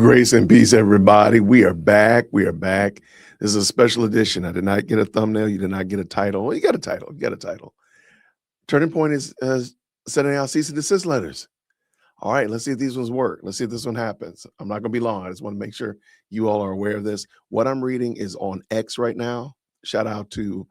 Grace and peace, everybody. We are back. We are back. This is a special edition. I did not get a thumbnail. You did not get a title. Well, you got a title. You got a title. Turning Point is sending out cease and desist letters. All right, let's see if these ones work. Let's see if this one happens. I'm not going to be long. I just want to make sure you all are aware of this. What I'm reading is on X right now. Shout out to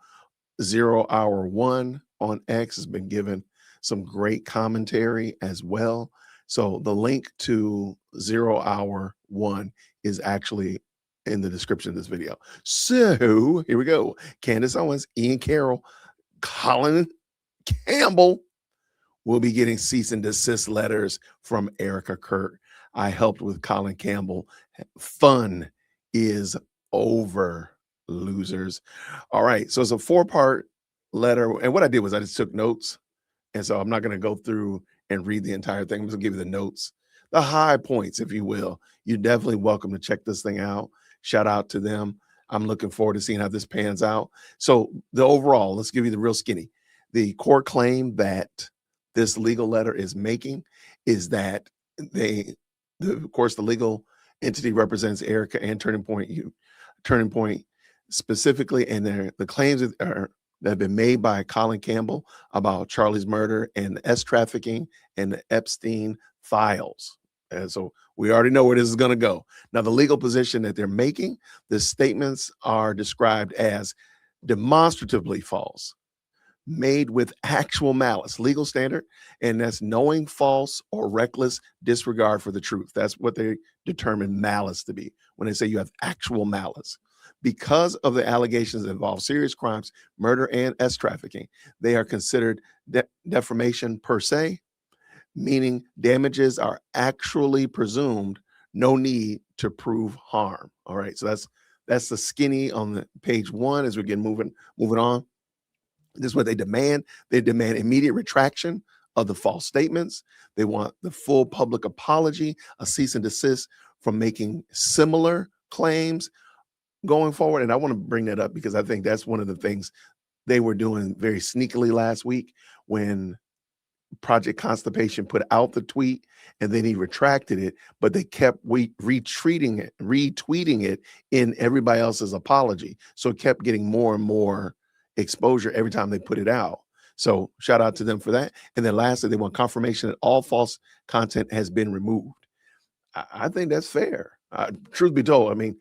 0 Hour 1 on X has been given some great commentary as well. So the link to 0 Hour 1 is actually in the description of this video. So here we go. Candace Owens, Ian Carroll, Colin Campbell will be getting cease and desist letters from Erika Kirk. I helped with Colin Campbell. Fun is over, losers. All right, so it's a 4-part letter. And what I did was I just took notes. And so I'm not going to go through and read the entire thing. I'm just going to give you the notes, the high points, if you will. You're definitely welcome to check this thing out. Shout out to them. I'm looking forward to seeing how this pans out. So the overall, let's give you the real skinny. The core claim that this legal letter is making is that of course, the legal entity represents Erika and Turning Point specifically, and the claims that have been made by Colin Campbell about Charlie's murder and the S trafficking and the Epstein files. And so we already know where this is going to go. Now, the legal position that they're making, the statements are described as demonstratively false, made with actual malice, legal standard, and that's knowing false or reckless disregard for the truth. That's what they determine malice to be when they say you have actual malice. Because of the allegations that involve serious crimes, murder, and S trafficking, they are considered defamation per se, meaning damages are actually presumed, no need to prove harm. All right, so that's the skinny on the page 1 as we get moving on. This is what they demand. They demand immediate retraction of the false statements. They want the full public apology, a cease and desist from making similar claims going forward. And I want to bring that up because I think that's one of the things they were doing very sneakily last week when Project Constipation put out the tweet and then he retracted it, but they kept retweeting it in everybody else's apology. So it kept getting more and more exposure every time they put it out. So shout out to them for that. And then lastly, they want confirmation that all false content has been removed. I think that's fair. Truth be told, I mean,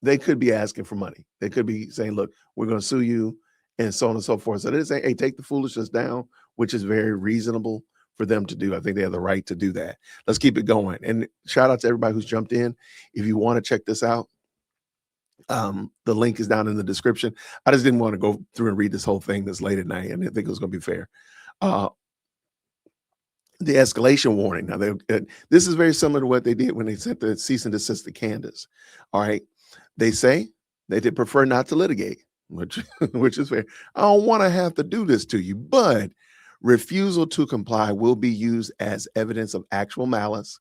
they could be asking for money. They could be saying, look, we're going to sue you and so on and so forth. So they're saying, hey, take the foolishness down, which is very reasonable for them to do. I think they have the right to do that. Let's keep it going. And shout out to everybody who's jumped in. If you want to check this out, the link is down in the description. I just didn't want to go through and read this whole thing this late at night, and I think it was going to be fair. The escalation warning. Now, this is very similar to what they did when they sent the cease and desist to Candace. All right. They say they did prefer not to litigate, which is fair. I don't want to have to do this to you, but refusal to comply will be used as evidence of actual malice.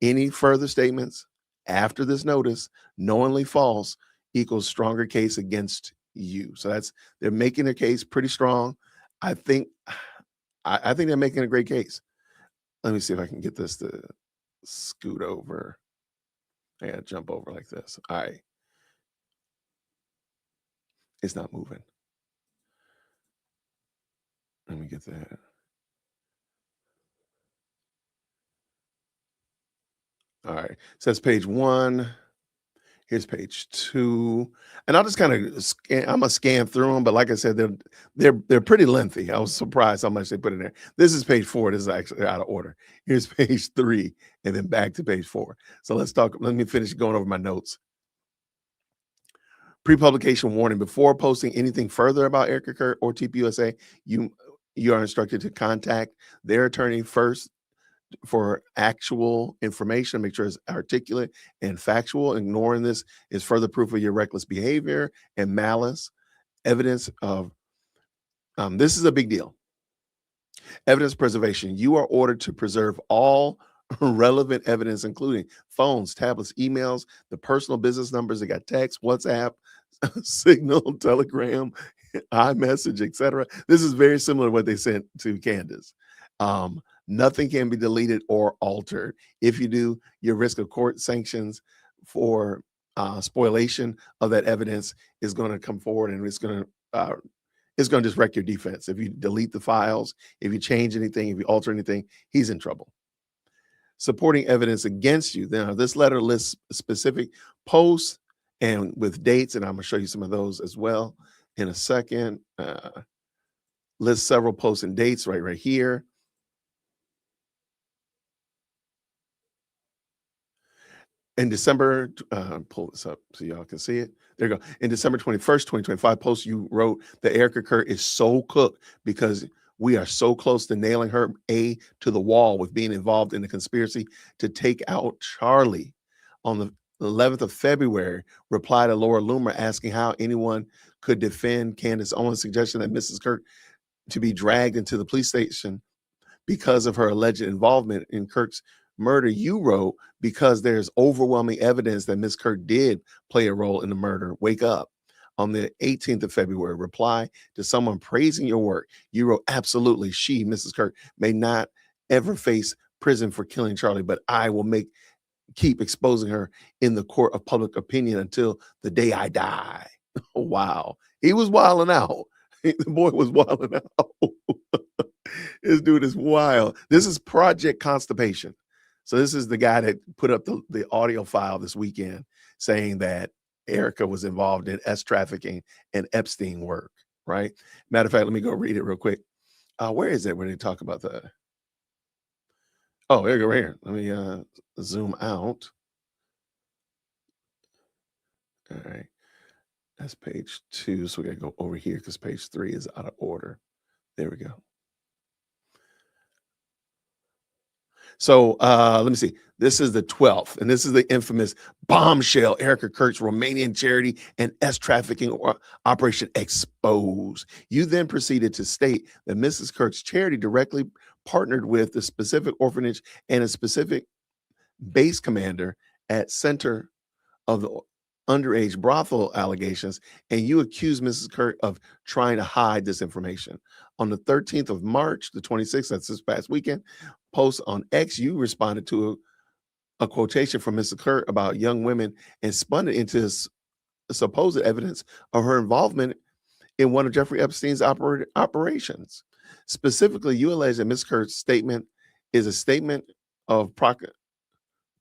Any further statements after this notice, knowingly false, equals stronger case against you. So they're making their case pretty strong. I think they're making a great case. Let me see if I can get this to scoot over. I gotta jump over like this. All right. It's not moving. Let me get that. All right. So that's page 1. Here's page 2. And I'll just kind of I'm gonna scan through them, but like I said, they're pretty lengthy. I was surprised how much they put in there. This is page 4. This is actually out of order. Here's page 3, and then back to page 4. So let me finish going over my notes. Pre-publication warning: before posting anything further about Erika Kirk or TPUSA, you are instructed to contact their attorney first for actual information. Make sure it's articulate and factual. Ignoring this is further proof of your reckless behavior and malice. Evidence of this is a big deal. Evidence preservation. You are ordered to preserve all relevant evidence, including phones, tablets, emails, the personal business numbers. They got text, WhatsApp, Signal, Telegram, iMessage, etc. This is very similar to what they sent to Candace. Nothing can be deleted or altered. If you do, your risk of court sanctions for spoliation of that evidence is going to come forward, and it's going to just wreck your defense. If you delete the files, if you change anything, if you alter anything, he's in trouble. Supporting evidence against you. Now, this letter lists specific posts and with dates, and I'm going to show you some of those as well in a second. Lists several posts and dates right here. In December, pull this up so y'all can see it. There you go. In December 21st, 2025 post, you wrote that Erika Kirk is so cooked because we are so close to nailing her to the wall with being involved in the conspiracy to take out Charlie. On the 11th of February, replied to Laura Loomer asking how anyone could defend Candace Owens' suggestion that Mrs. Kirk to be dragged into the police station because of her alleged involvement in Kirk's murder. You wrote, because there's overwhelming evidence that Miss Kirk did play a role in the murder. Wake up. On the 18th of February, reply to someone praising your work. You wrote, absolutely, she, Mrs. Kirk, may not ever face prison for killing Charlie, but I will keep exposing her in the court of public opinion until the day I die. Wow. He was wilding out. The boy was wilding out. This dude is wild. This is Project Constipation. So this is the guy that put up the audio file this weekend saying that Erika was involved in trafficking and Epstein work, right? Matter of fact, let me go read it real quick. Where is it when they talk about the... Oh, there you go, right here. Let me zoom out. All right. That's page 2. So we got to go over here because page 3 is out of order. There we go. So let me see. This is the 12th, and this is the infamous bombshell. Erika Kirk's Romanian charity and trafficking operation exposed. You then proceeded to state that Mrs. Kirk's charity directly partnered with the specific orphanage and a specific base commander at center of the underage brothel allegations, and you accused Mrs. Kirk of trying to hide this information. On the 13th of March, the 26th, that's this past weekend, post on X, you responded to a quotation from Mrs. Kirk about young women and spun it into supposed evidence of her involvement in one of Jeffrey Epstein's operations. Specifically, you allege that Mrs. Kirk's statement is a statement of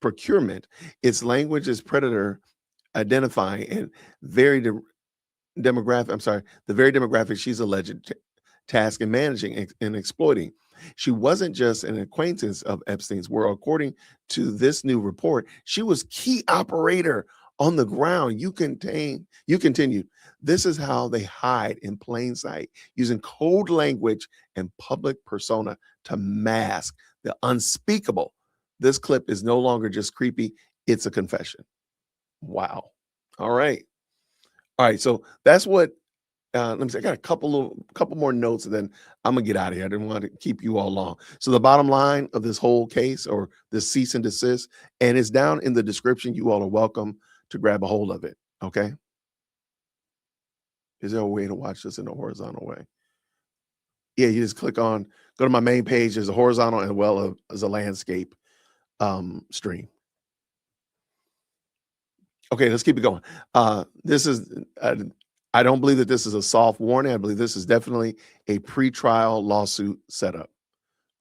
procurement. Its language is predator identifying and very demographic. I'm sorry, the very demographic she's alleged task in managing and exploiting. She wasn't just an acquaintance of Epstein's world. According to this new report, she was key operator on the ground. You continued. This is how they hide in plain sight, using code language and public persona to mask the unspeakable. This clip is no longer just creepy. It's a confession. Wow. All right. So that's what, let me see. I got a couple more notes and then I'm gonna get out of here. I didn't want to keep you all long. So the bottom line of this whole case, or this cease and desist, and it's down in the description. You all are welcome to grab a hold of it. Okay. Is there a way to watch this in a horizontal way? Yeah, you just go to my main page. There's a horizontal as well as a landscape stream. Okay, let's keep it going. This is, I don't believe that this is a soft warning. I believe this is definitely a pretrial lawsuit setup.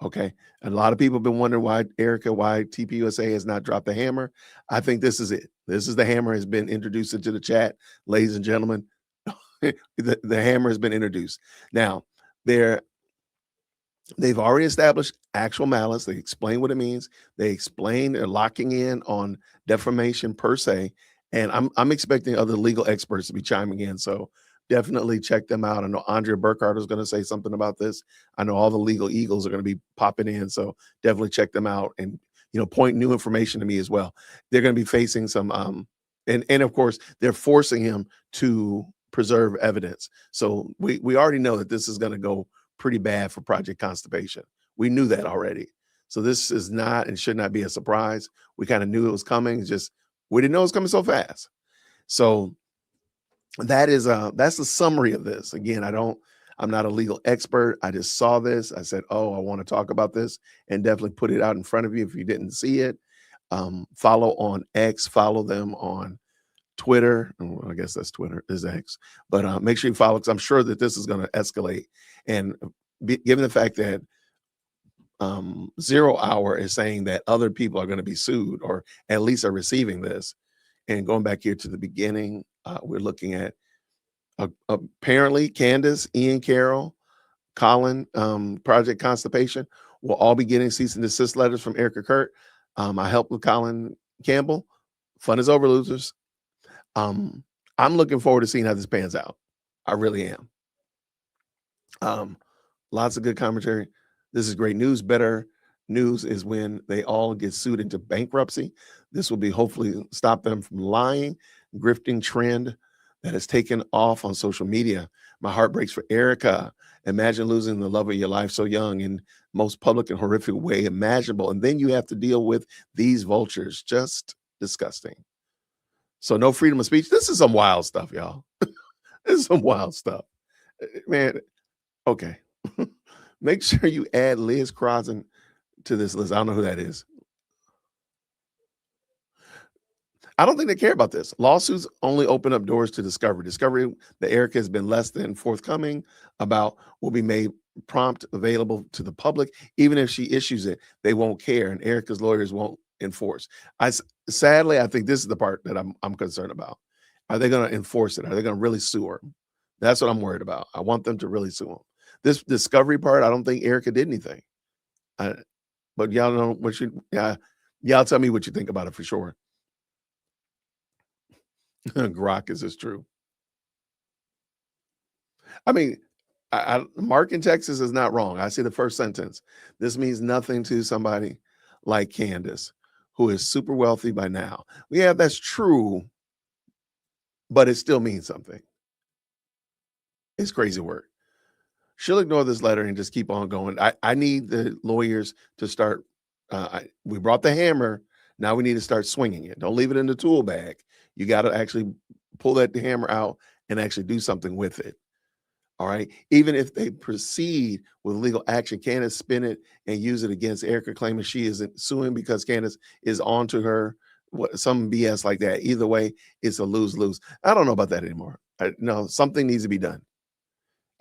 Okay. And a lot of people have been wondering why TPUSA has not dropped the hammer. I think this is it. This is the hammer has been introduced into the chat, ladies and gentlemen. the hammer has been introduced. Now, they've already established actual malice. They explain what it means. They explain they're locking in on defamation per se. And I'm expecting other legal experts to be chiming in. So definitely check them out. I know Andrea Burkhardt is going to say something about this. I know all the legal eagles are going to be popping in. So definitely check them out and, point new information to me as well. They're going to be facing some, and of course, they're forcing him to preserve evidence. So we already know that this is going to go pretty bad for Project Constipation. We knew that already. So this is not and should not be a surprise. We kind of knew it was coming. It's just, we didn't know it was coming so fast. So that's the summary of this. Again, I'm not a legal expert. I just saw this. I said, oh, I want to talk about this, and definitely put it out in front of you if you didn't see it. Follow on X, follow them on Twitter. Well, I guess that's Twitter is X, but make sure you follow, because I'm sure that this is going to escalate. And given the fact that 0 Hour is saying that other people are going to be sued, or at least are receiving this. And going back here to the beginning, we're looking at apparently Candace, Ian Carroll, Colin, Project Constipation will all be getting cease and desist letters from Erika Kirk. I helped with Colin Campbell. Fun is over, losers. I'm looking forward to seeing how this pans out. I really am. Lots of good commentary. This is great news. Better news is when they all get sued into bankruptcy. This will be hopefully stop them from lying, grifting trend that has taken off on social media. My heart breaks for Erika. Imagine losing the love of your life so young in most public and horrific way imaginable. And then you have to deal with these vultures. Just disgusting. So no freedom of speech. This is some wild stuff, y'all. This is some wild stuff. Man, okay. Make sure you add Liz Crossan to this list. I don't know who that is. I don't think they care about this. Lawsuits only open up doors to discovery. Discovery that Erika has been less than forthcoming about will be made prompt available to the public. Even if she issues it, they won't care, and Erika's lawyers won't enforce. Sadly, I think this is the part that I'm concerned about. Are they going to enforce it? Are they going to really sue her? That's what I'm worried about. I want them to really sue them. This discovery part, I don't think Erika did anything. But y'all know what y'all tell me what you think about it for sure. Grok, is this true? I mean, Mark in Texas is not wrong. I see the first sentence. This means nothing to somebody like Candace, who is super wealthy by now. Yeah, that's true, but it still means something. It's crazy work. She'll ignore this letter and just keep on going. I need the lawyers to start. We brought the hammer. Now we need to start swinging it. Don't leave it in the tool bag. You got to actually pull that hammer out and actually do something with it. All right. Even if they proceed with legal action, Candace spin it and use it against Erika, claiming she isn't suing because Candace is on to her. Some BS like that. Either way, it's a lose-lose. I don't know about that anymore. No, something needs to be done.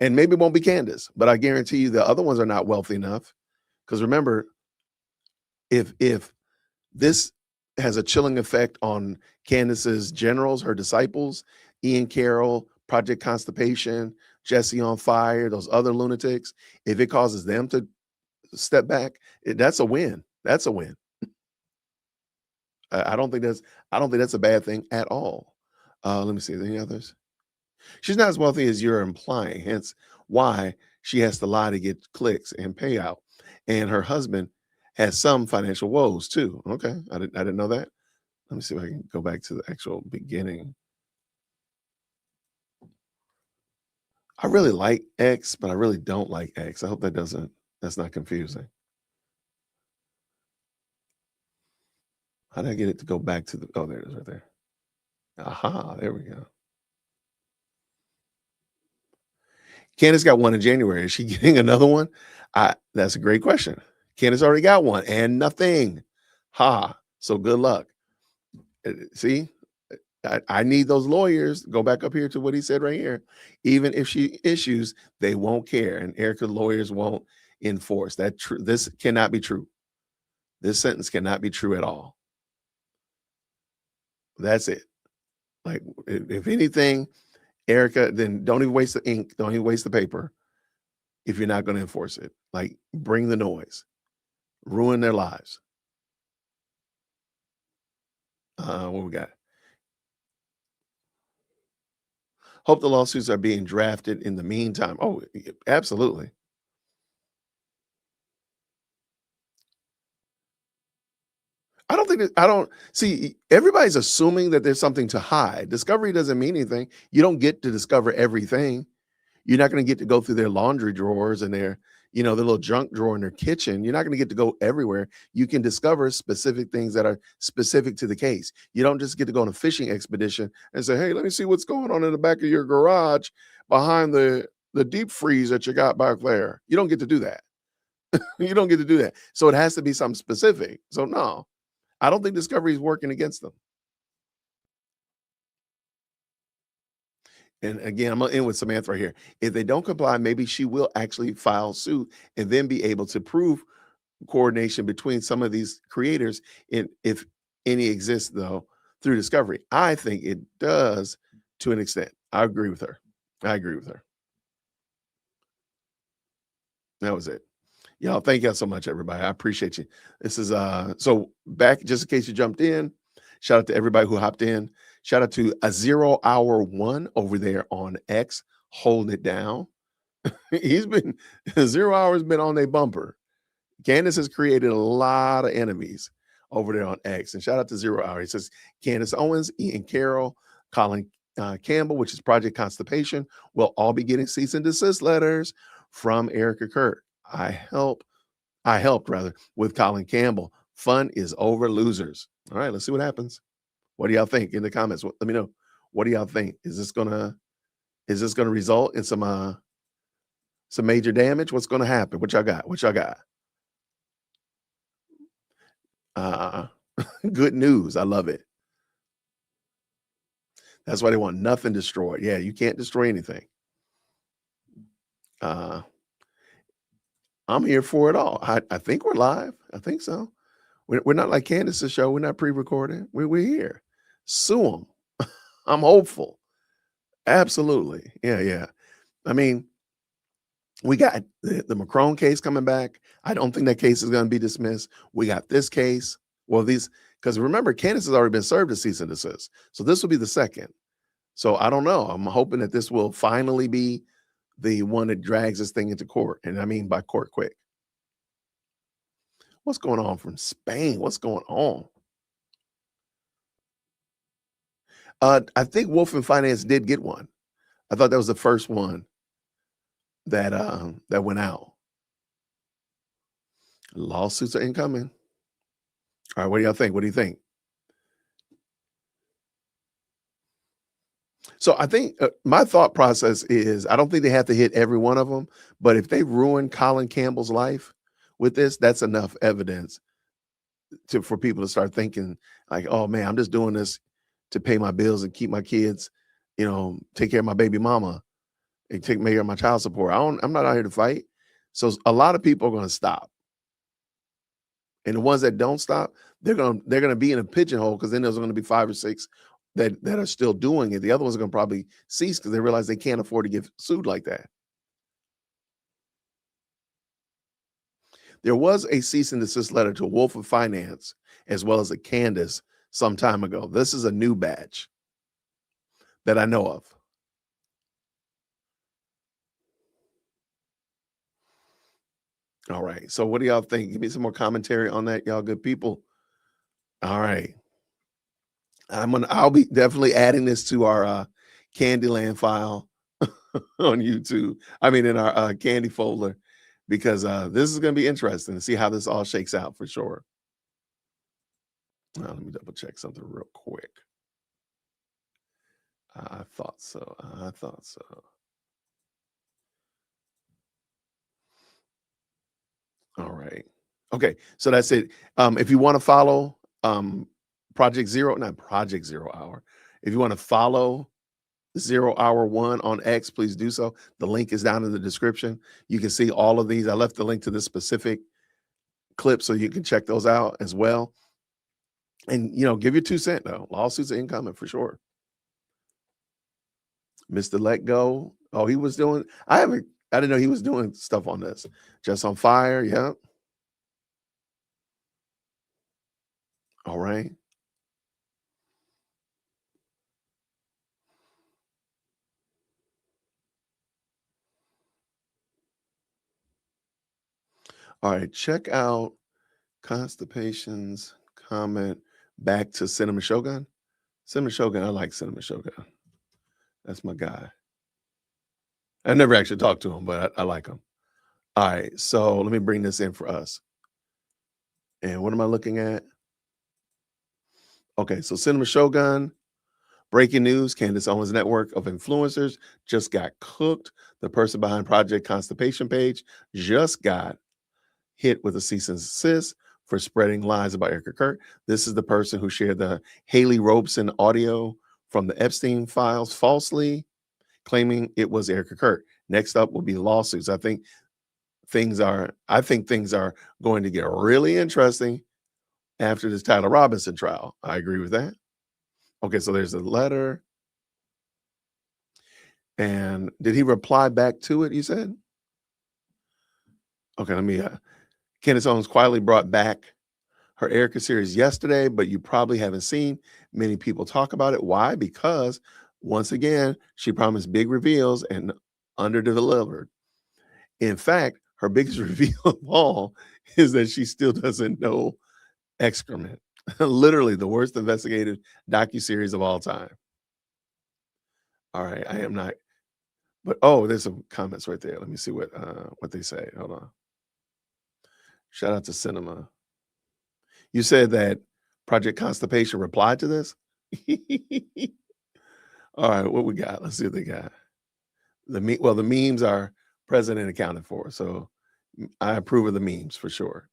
And maybe it won't be Candace, but I guarantee you the other ones are not wealthy enough. Because remember, if this has a chilling effect on Candace's generals, her disciples, Ian Carroll, Project Constipation, Jesse on Fire, those other lunatics, if it causes them to step back, that's a win. That's a win. I don't think that's a bad thing at all. Let me see. Any others? She's not as wealthy as you're implying, hence why she has to lie to get clicks and payout. And her husband has some financial woes too. Okay, I didn't know that. Let me see if I can go back to the actual beginning. I really like X, but I really don't like X. I hope that's not confusing. How did I get it to go back to the, oh, there it is right there. Aha, there we go. Candace got one in January. Is she getting another one? That's a great question. Candace already got one and nothing. So good luck. See, I need those lawyers. Go back up here to what he said right here. Even if she issues, they won't care, and Erika's lawyers won't enforce that. This cannot be true. This sentence cannot be true at all. That's it. Like, if anything, Erika, then don't even waste the ink. Don't even waste the paper if you're not going to enforce it. Like, bring the noise. Ruin their lives. What we got? Hope the lawsuits are being drafted in the meantime. Oh, absolutely. I don't see, everybody's assuming that there's something to hide. Discovery doesn't mean anything. You don't get to discover everything. You're not going to get to go through their laundry drawers and their little junk drawer in their kitchen. You're not going to get to go everywhere. You can discover specific things that are specific to the case. You don't just get to go on a fishing expedition and say, hey, let me see what's going on in the back of your garage behind the the deep freeze that you got back there. You don't get to do that. You don't get to do that. So it has to be something specific. So no, I don't think Discovery is working against them. And again, I'm gonna end with Samantha right here. If they don't comply, maybe she will actually file suit and then be able to prove coordination between some of these creators, in if any exists though, through Discovery. I think it does to an extent. I agree with her. I agree with her. That was it. Y'all, thank y'all so much, everybody. I appreciate you. This is so back, just in case you jumped in. Shout out to everybody who hopped in. Shout out to a 0 hour 1 over there on X, holding it down. He's been 0 hours been on a bumper. Candace has created a lot of enemies over there on X. And shout out to 0 Hour. He says, Candace Owens, Ian Carroll, Colin Campbell, which is Project Constipation, will all be getting cease and desist letters from Erika Kirk. I helped rather with Colin Campbell. Fun is over, losers. All right, let's see what happens. What do y'all think in the comments? Let me know. What do y'all think? Is this gonna result in some major damage? What's gonna happen? What y'all got? What y'all got? Good news. I love it. That's why they want nothing destroyed. Yeah, you can't destroy anything. I'm here for it all. I think we're live. I think so. We're not like Candace's show. We're not pre-recorded. We're here. Sue them. I'm hopeful. Absolutely. Yeah. I mean, we got the Macron case coming back. I don't think that case is going to be dismissed. We got this case. Well, because remember, Candace has already been served a cease and desist. So this will be the second. So I don't know. I'm hoping that this will finally be the one that drags this thing into court. And I mean by court quick. What's going on from Spain? What's going on? I think Wolf and Finance did get one. I thought that was the first one that went out. Lawsuits are incoming. All right, what do y'all think? What do you think? So I think my thought process is I don't think they have to hit every one of them, but if they ruin Colin Campbell's life with this, that's enough evidence for people to start thinking like, oh man, I'm just doing this to pay my bills and keep my kids, take care of my baby mama and take care of my child support. I'm not out here to fight. So a lot of people are going to stop. And the ones that don't stop, they're gonna be in a pigeonhole, because then there's going to be 5 or 6 that are still doing it. The other ones are going to probably cease because they realize they can't afford to get sued like that. There was a cease and desist letter to Wolf of Finance as well as a Candace some time ago. This is a new batch that I know of. All right. So what do y'all think? Give me some more commentary on that, y'all good people. All right. I'll be definitely adding this to our Candyland file on YouTube. I mean, in our candy folder, because this is going to be interesting to see how this all shakes out for sure. Let me double check something real quick. I thought so. All right. Okay. So that's it. If you want to follow Project 0 Hour, if you want to follow 0 Hour 1 on X, please do so. The link is down in the description. You can see all of these. I left the link to this specific clip so you can check those out as well. And, give your 2 cents though. Lawsuits are incoming for sure. Mr. Let Go. Oh, he was doing, I didn't know he was doing stuff on this. Just on Fire. Yeah. All right. All right. Check out Constipation's comment back to Cinema Shogun. Cinema Shogun. I like Cinema Shogun. That's my guy. I never actually talked to him, but I like him. All right. So let me bring this in for us. And what am I looking at? Okay. So Cinema Shogun Breaking news, Candace Owens' network of influencers just got cooked. The person behind Project Constipation page just got hit with a cease and desist for spreading lies about Erika Kirk. This is the person who shared the Haley Robeson audio from the Epstein files falsely, claiming it was Erika Kirk. Next up will be lawsuits. I think things are going to get really interesting after this Tyler Robinson trial. I agree with that. Okay, so there's a letter. And did he reply back to it, you said? Okay, let me Candace Owens quietly brought back her Erika series yesterday, but you probably haven't seen many people talk about it. Why? Because once again, she promised big reveals and under-delivered. In fact, her biggest reveal of all is that she still doesn't know excrement. Literally the worst investigative docuseries of all time. All right, I am not, but oh, there's some comments right there. Let me see what they say. Hold on. Shout out to Cinema. You said that Project Constipation replied to this? All right, what we got? Let's see what they got. The memes are present and accounted for, so I approve of the memes for sure.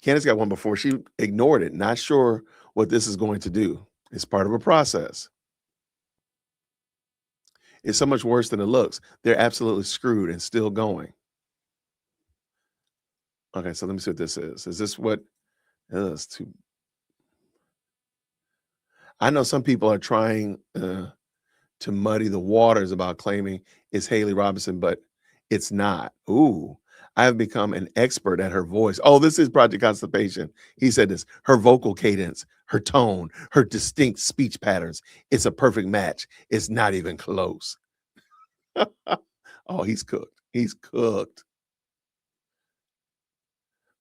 Candace got one before. She ignored it, not sure what this is going to do. It's part of a process. It's so much worse than it looks. They're absolutely screwed and still going. Okay, so let me see what this is. Is this what? It's too. I know some people are trying to muddy the waters about claiming it's Haley Robinson, but it's not. Ooh, I have become an expert at her voice. Oh, this is Project Constipation. He said this: her vocal cadence, her tone, her distinct speech patterns. It's a perfect match. It's not even close. Oh, he's cooked. He's cooked.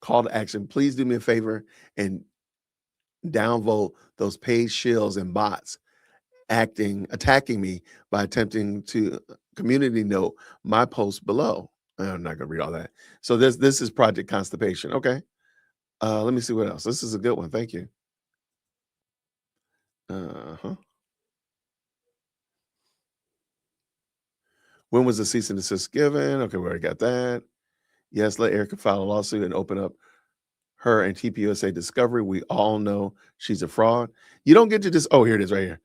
Call to action. Please do me a favor and downvote those paid shills and bots attacking me by attempting to community note my post below. I'm not gonna read all that. So this is Project Constipation. Okay. Let me see what else. This is a good one. Thank you. Uh-huh. When was the cease and desist given? Okay, we already got that. Yes, let Erika file a lawsuit and open up her and TPUSA discovery. We all know she's a fraud. You don't get to just, oh, here it is right here.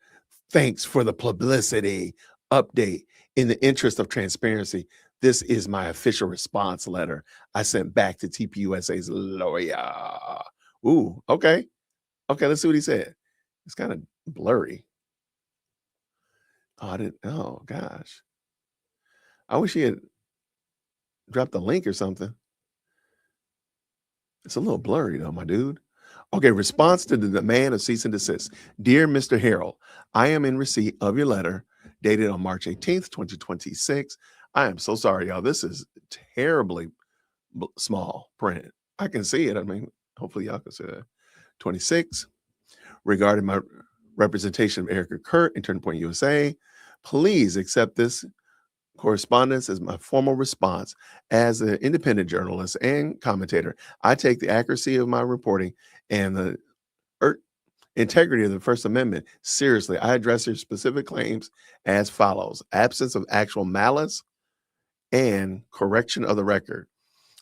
Thanks for the publicity update. In the interest of transparency, this is my official response letter I sent back to TPUSA's lawyer. Ooh, okay. Okay, let's see what he said. It's kind of blurry. Oh, oh gosh. I wish he had dropped the link or something. It's a little blurry though, my dude. Okay, response to the demand of cease and desist. Dear Mr. Harrell, I am in receipt of your letter dated on March 18th, 2026. I am so sorry, y'all. This is terribly small print. I can see it. I mean, hopefully y'all can see it. 26, regarding my representation of Erika Kirk in Turning Point USA, please accept this correspondence as my formal response. As an independent journalist and commentator, I take the accuracy of my reporting and the integrity of the First Amendment seriously. I address your specific claims as follows: absence of actual malice and correction of the record.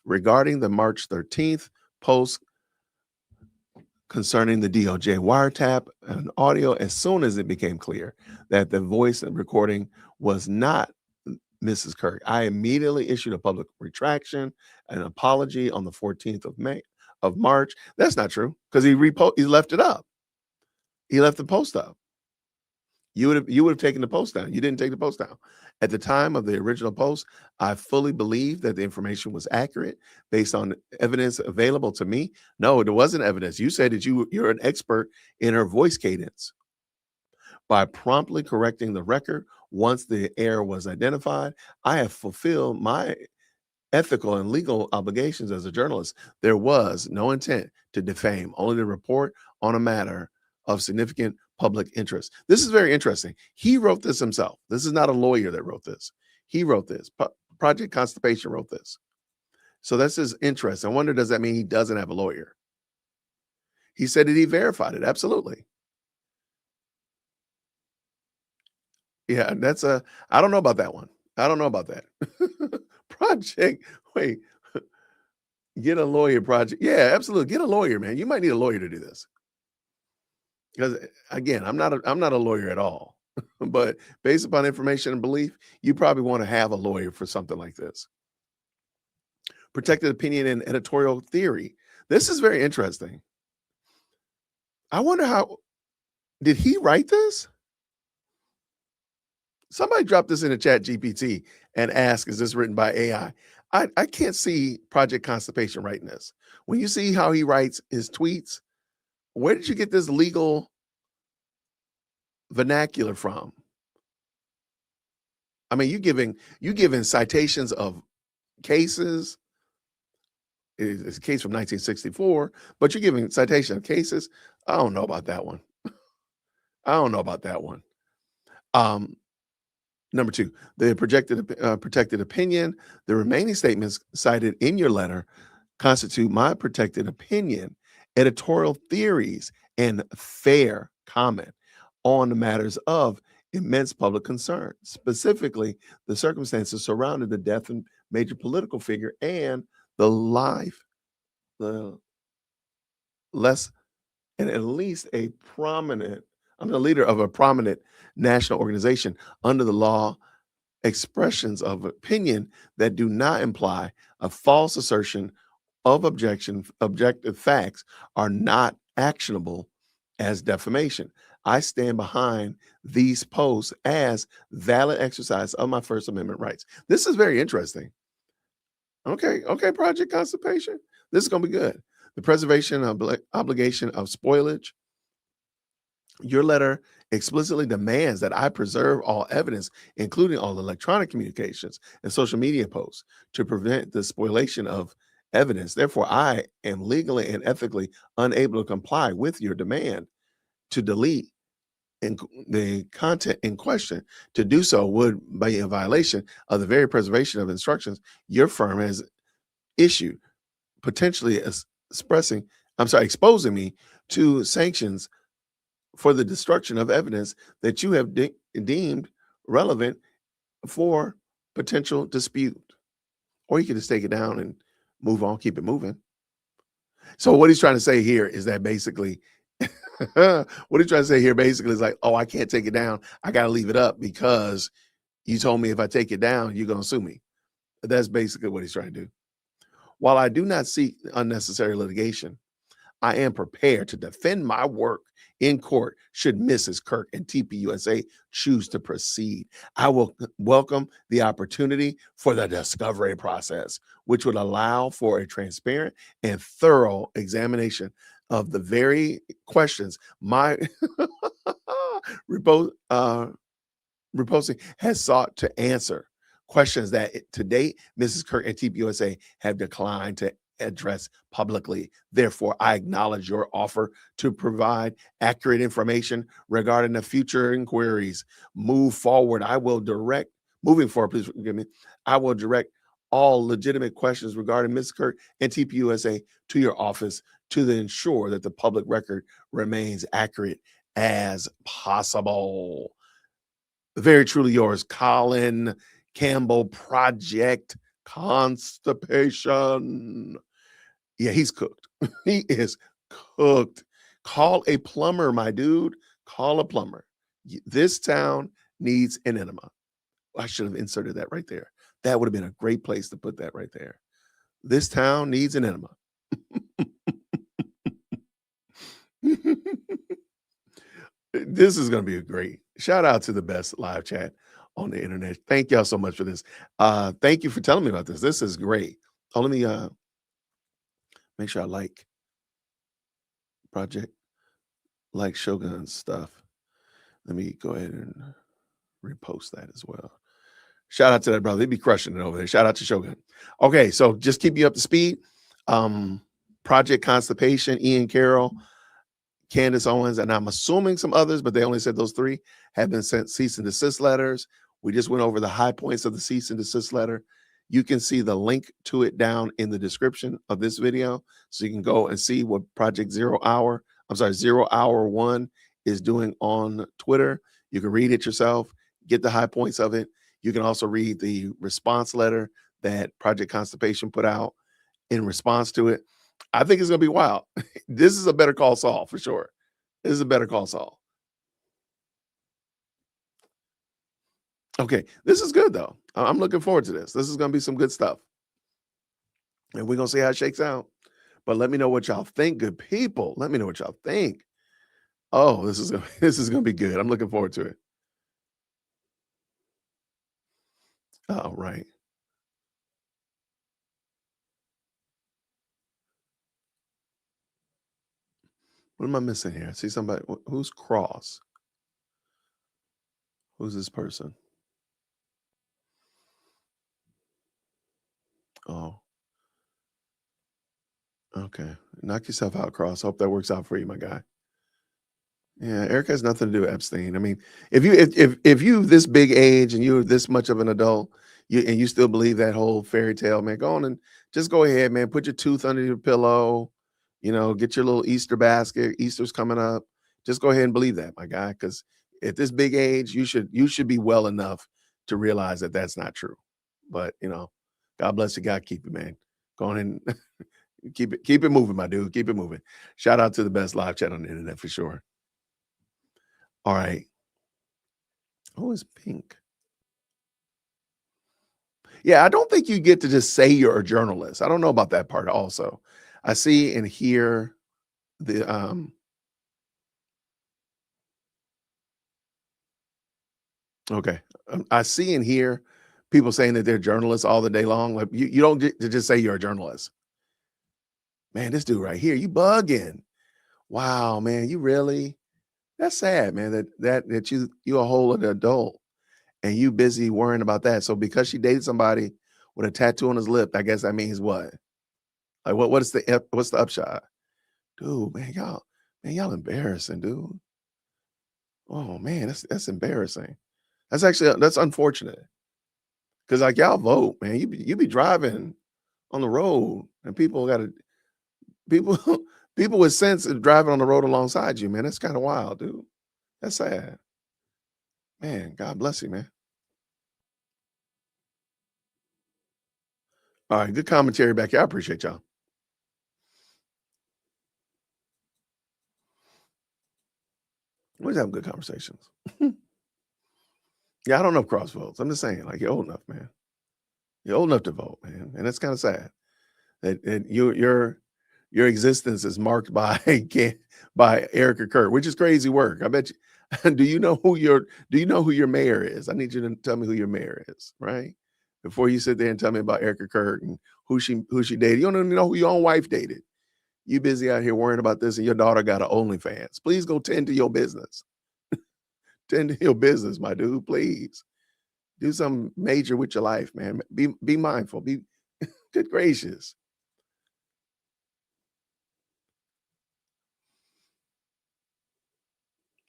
Regarding the March 13th post concerning the DOJ wiretap and audio, as soon as it became clear that the voice and recording was not Mrs. Kirk, I immediately issued a public retraction, an apology on the 14th of March. That's not true, because he left it up. He left the post up. You would have taken the post down. You didn't take the post down. At the time of the original post, I fully believed that the information was accurate based on evidence available to me. No, there wasn't evidence. You said that you're an expert in her voice cadence. By promptly correcting the record once the error was identified, I have fulfilled my ethical and legal obligations as a journalist. There was no intent to defame, only to report on a matter of significant public interest. This is very interesting. He wrote this himself. This is not a lawyer that wrote this. He wrote this. Project Constipation wrote this. So this is interesting. I wonder, does that mean he doesn't have a lawyer? He said that he verified it. Absolutely. Yeah, that's a I don't know about that one. I don't know about that. Project wait, get a lawyer project. Yeah, absolutely. Get a lawyer, man. You might need a lawyer to do this. Because again, I'm not a lawyer at all. But based upon information and belief, you probably want to have a lawyer for something like this. Protected opinion and editorial theory. This is very interesting. I wonder how did he write this? Somebody dropped this in the chat GPT and ask, is this written by AI? I can't see Project Constipation writing this. When you see how he writes his tweets, where did you get this legal vernacular from? I mean, you giving citations of cases. It's a case from 1964, but you're giving citation of cases. I don't know about that one. I don't know about that one. Um, Number two, the protected opinion. The remaining statements cited in your letter constitute my protected opinion, editorial theories, and fair comment on the matters of immense public concern, specifically the circumstances surrounding the death and major political figure and the life, the less, and at least a prominent, I'm the leader of a prominent national organization under the law expressions of opinion that do not imply a false assertion of objective facts are not actionable as defamation. I stand behind these posts as valid exercise of my First Amendment rights. This is very interesting. Okay, Project Constipation. This is going to be good. The preservation of obligation of spoilage. Your letter explicitly demands that I preserve all evidence, including all electronic communications and social media posts, to prevent the spoliation of evidence. Therefore, I am legally and ethically unable to comply with your demand to delete the content in question. To do so would be a violation of the very preservation of instructions your firm has issued, potentially exposing me to sanctions for the destruction of evidence that you have deemed relevant for potential dispute. Or you can just take it down and move on, keep it moving. So what he's trying to say here is that basically, what he's trying to say here basically is like, oh, I can't take it down. I got to leave it up because you told me if I take it down, you're going to sue me. That's basically what he's trying to do. While I do not seek unnecessary litigation, I am prepared to defend my work in court should Mrs. Kirk and TPUSA choose to proceed. I will welcome the opportunity for the discovery process, which would allow for a transparent and thorough examination of the very questions my reposing has sought to answer. Questions that to date, Mrs. Kirk and TPUSA have declined to address publicly. Therefore, I acknowledge your offer to provide accurate information regarding the future inquiries. Moving forward, please forgive me. I will direct all legitimate questions regarding Mrs. Kirk and TPUSA to your office to ensure that the public record remains accurate as possible. Very truly yours, Colin Campbell, Project Constipation. Yeah, he's cooked. He is cooked. Call a plumber, my dude. Call a plumber. This town needs an enema. I should have inserted that right there. That would have been a great place to put that right there. This town needs an enema. This is going to be a great shout out to the best live chat on the internet. Thank y'all so much for this. Thank you for telling me about this. This is great. Oh, let me make sure I like Project like Shogun stuff. Let me go ahead and repost that as well. Shout out to that brother. They be crushing it over there. Shout out to Shogun. Okay, so just keep you up to speed. Project Constipation, Ian Carroll, Candace Owens, and I'm assuming some others, but they only said those three have been sent cease and desist letters. We just went over the high points of the cease and desist letter. You can see the link to it down in the description of this video. So you can go and see what Project 0 Hour 1 is doing on Twitter. You can read it yourself, get the high points of it. You can also read the response letter that Project Constipation put out in response to it. I think it's going to be wild. This is a Better Call Saul for sure. This is a Better Call Saul. Okay, this is good though. I'm looking forward to this. This is going to be some good stuff. And we're going to see how it shakes out. But let me know what y'all think, good people. Let me know what y'all think. Oh, this is going to be good. I'm looking forward to it. Oh, right. What am I missing here? I see somebody. Who's Cross? Who's this person? Oh, okay. Knock yourself out, Cross. Hope that works out for you, my guy. Yeah, Erica has nothing to do with Epstein. I mean, if you this big age and you're this much of an adult, and you still believe that whole fairy tale, man, go on and just go ahead, man. Put your tooth under your pillow. Get your little Easter basket. Easter's coming up. Just go ahead and believe that, my guy, because at this big age, you should be well enough to realize that that's not true. But God bless you. God keep you, man. Go on and keep it moving, my dude. Keep it moving. Shout out to the best live chat on the internet for sure. All right. Who is Pink? Yeah, I don't think you get to just say you're a journalist. I don't know about that part also. I see and hear the okay. I see and hear people saying that they're journalists all the day long. Like you don't get to just say you're a journalist. Man, this dude right here, you bugging. Wow, man, you really? That's sad, man. That you a whole adult and you busy worrying about that. So because she dated somebody with a tattoo on his lip, I guess that means what? Like what's the upshot? Dude, man, y'all embarrassing, dude. Oh man, that's embarrassing. That's unfortunate. Cause like y'all vote, man. You be driving on the road and people people with sense are driving on the road alongside you, man. That's kind of wild, dude. That's sad. Man, God bless you, man. All right, good commentary back here. I appreciate y'all. We're having good conversations. Yeah, I don't know if Cross votes. I'm just saying, like, you're old enough, man. You're old enough to vote, man. And it's kind of sad that your existence is marked by by Erika Kirk, which is crazy work. I bet you. Do you know who your mayor is? I need you to tell me who your mayor is, right? Before you sit there and tell me about Erika Kirk and who she dated. You don't even know who your own wife dated. You busy out here worrying about this, and your daughter got an OnlyFans. Please go tend to your business. Tend to your business, my dude. Please do something major with your life, man. Be mindful. Be good gracious.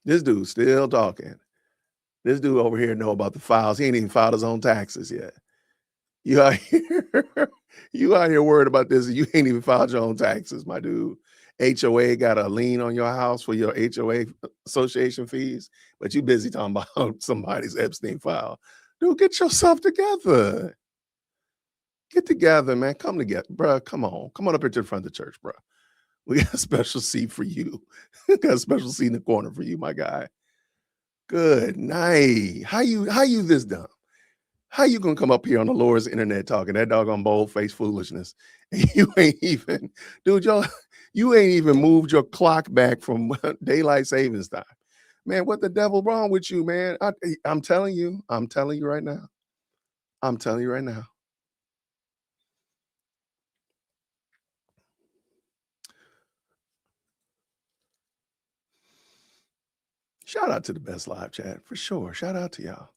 This dude's still talking. This dude over here know about the files. He ain't even filed his own taxes yet. You out here, you out here worried about this, and you ain't even filed your own taxes, my dude. HOA got a lien on your house for your HOA association fees, but you busy talking about somebody's Epstein file. Dude, get yourself together. Get together, man. Come together, bro. Come on up here to the front of the church, bro. We got a special seat for you. Got a special seat in the corner for you, my guy. Good night. How you this dumb? How you gonna come up here on the Lord's internet talking that doggone bold face foolishness? And you ain't even, dude, you ain't even moved your clock back from daylight savings time. Man, what the devil wrong with you, man? I'm telling you right now. I'm telling you right now. Shout out to the best live chat for sure. Shout out to y'all.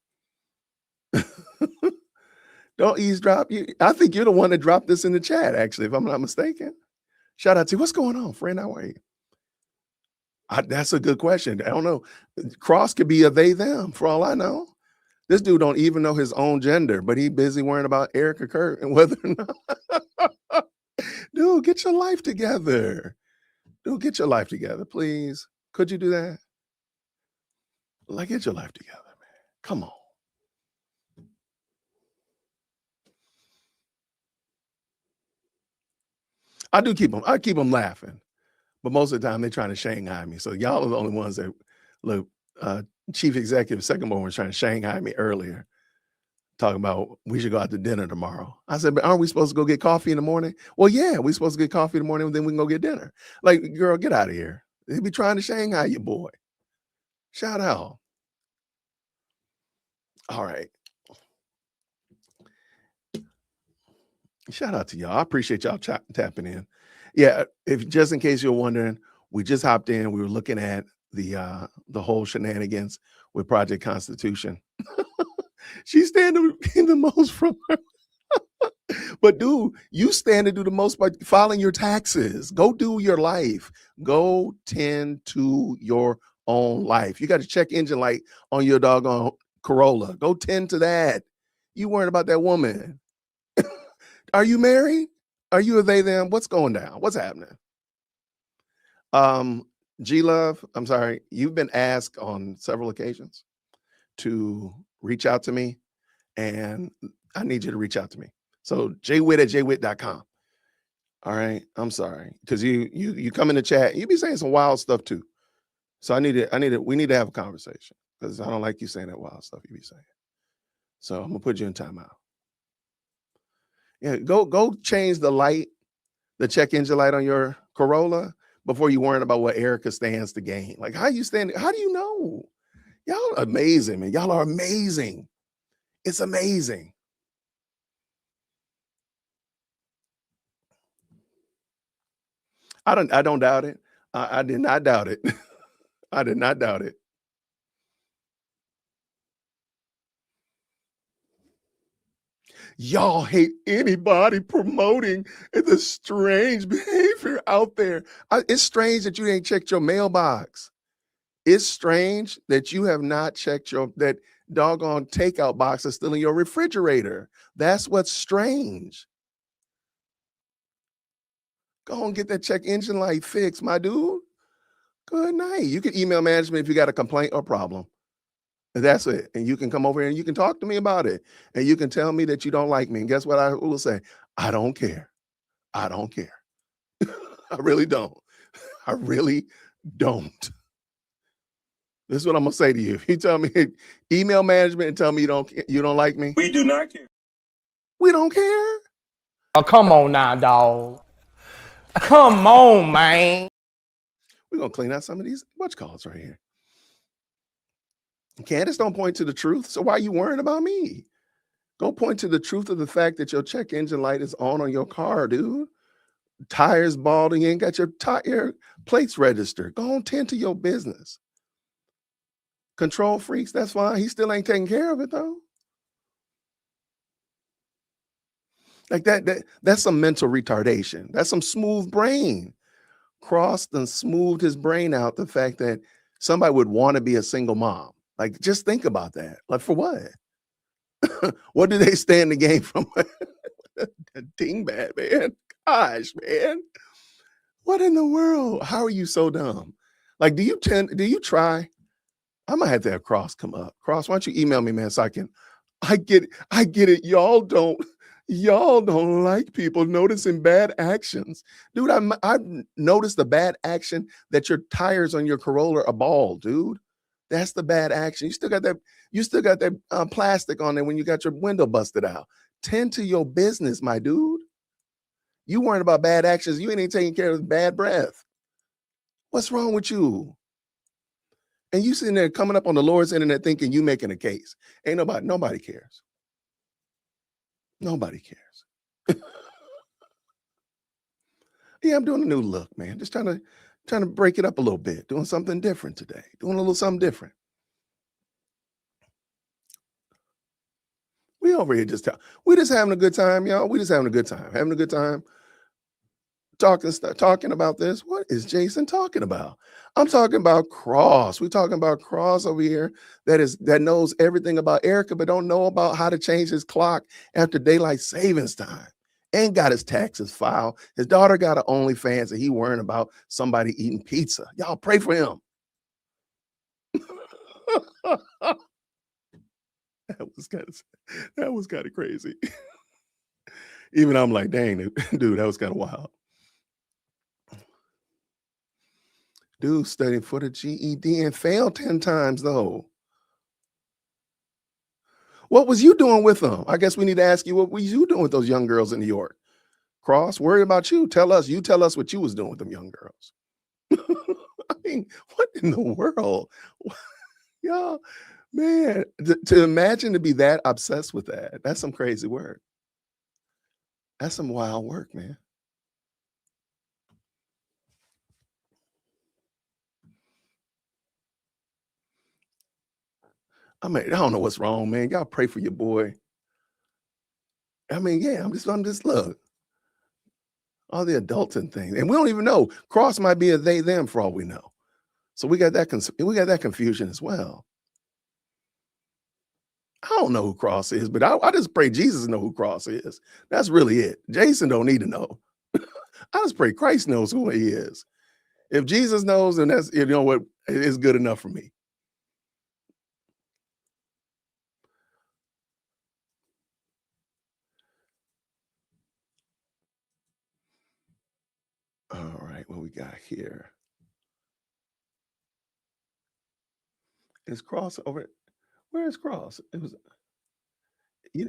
Don't eavesdrop. I think you're the one that dropped this in the chat, actually, if I'm not mistaken. Shout out to you. What's going on, friend? How are you? That's a good question. I don't know. Cross could be a they, them, for all I know. This dude don't even know his own gender, but he busy worrying about Erika Kirk and whether or not. Dude, get your life together. Dude, get your life together, please. Could you do that? Like, get your life together, man. Come on. I keep them laughing, but most of the time they're trying to Shanghai me. So y'all are the only ones that look. Chief executive second one was trying to Shanghai me earlier, talking about we should go out to dinner tomorrow. I said, but aren't we supposed to go get coffee in the morning? Well, yeah, we're supposed to get coffee in the morning, and then we can go get dinner. Like, girl, get out of here. They be trying to Shanghai you, boy. Shout out. All right. Shout out to y'all. I appreciate y'all tapping in. Yeah, if just in case you're wondering, we just hopped in. We were looking at the whole shenanigans with Project Constitution. She's standing the most from her. But dude, you stand to do the most by filing your taxes. Go do your life. Go tend to your own life. You got a check engine light on your doggone Corolla. Go tend to that. You worried about that woman. Are you married? Are you a they them? What's going down? What's happening? G Love, I'm sorry. You've been asked on several occasions to reach out to me, and I need you to reach out to me. So jwitt@jwitt.com. All right. I'm sorry. Because you come in the chat, you be saying some wild stuff too. So we need to have a conversation because I don't like you saying that wild stuff you be saying. So I'm gonna put you in timeout. Yeah, go change the light, the check engine light on your Corolla before you worrying about what Erika stands to gain. Like, how do you know? Y'all are amazing, man. Y'all are amazing. It's amazing. I don't doubt it. I did not doubt it. I did not doubt it. Y'all hate anybody promoting the strange behavior out there. It's strange that you ain't checked your mailbox. It's strange that you have not checked that doggone takeout box is still in your refrigerator. That's what's strange. Go and get that check engine light fixed, my dude. Good night. You can email management if you got a complaint or problem. That's it. And you can come over here and you can talk to me about it. And you can tell me that you don't like me. And guess what I will say? I don't care. I don't care. I really don't. I really don't. This is what I'm gonna say to you. If you tell me email management and tell me you don't like me, we do not care. We don't care. Oh, come on now, dog. Come on, man. We're gonna clean out some of these calls right here. Candace don't point to the truth, so why are you worrying about me? Go point to the truth of the fact that your check engine light is on your car, dude. Tires bald and you ain't got your tire plates registered. Go on, tend to your business. Control freaks, that's fine. He still ain't taking care of it though. Like that's some mental retardation. That's some smooth brain. Crossed and smoothed his brain out the fact that somebody would want to be a single mom. Like, just think about that. Like, for what? What do they stand to gain from dingbat, man? Gosh, man. What in the world? How are you so dumb? Like, do you try? I might have to have Cross come up. Cross, why don't you email me, man, so I get it. Y'all don't like people noticing bad actions. Dude, I've noticed the bad action that your tires on your Corolla are bald, dude. That's the bad action. You still got that plastic on there when you got your window busted out. Tend to your business, my dude. You worrying about bad actions. You ain't even taking care of bad breath. What's wrong with you? And you sitting there coming up on the Lord's internet thinking you making a case. Ain't nobody cares. Nobody cares. Yeah, I'm doing a new look, man. Just trying to break it up a little bit. Doing something different today. Doing a little something different. We over here we just having a good time, y'all. We just having a good time. Having a good time. talking about this. What is Jason talking about? I'm talking about Cross. We're talking about Cross over here that knows everything about Erica, but don't know about how to change his clock after daylight savings time. Ain't got his taxes filed. His daughter got an OnlyFans, and he worrying about somebody eating pizza. Y'all pray for him. That was kind of crazy. Even I'm like, dang, dude, that was kind of wild. Dude studying for the GED and failed 10 times though. What was you doing with them? I guess we need to ask you, what were you doing with those young girls in New York? Cross, worry about you. You tell us what you was doing with them young girls. I mean, what in the world? Y'all, man, to imagine to be that obsessed with that's some crazy work. That's some wild work, man. I mean, I don't know what's wrong, man. Y'all pray for your boy. I mean, yeah, I'm just look. All the adulting thing. And we don't even know. Cross might be a they, them for all we know. So we got that confusion as well. I don't know who Cross is, but I just pray Jesus know who Cross is. That's really it. Jason don't need to know. I just pray Christ knows who he is. If Jesus knows, then that's, you know what, it's good enough for me. All right, what we got here? Is Cross over? Where is Cross? It was.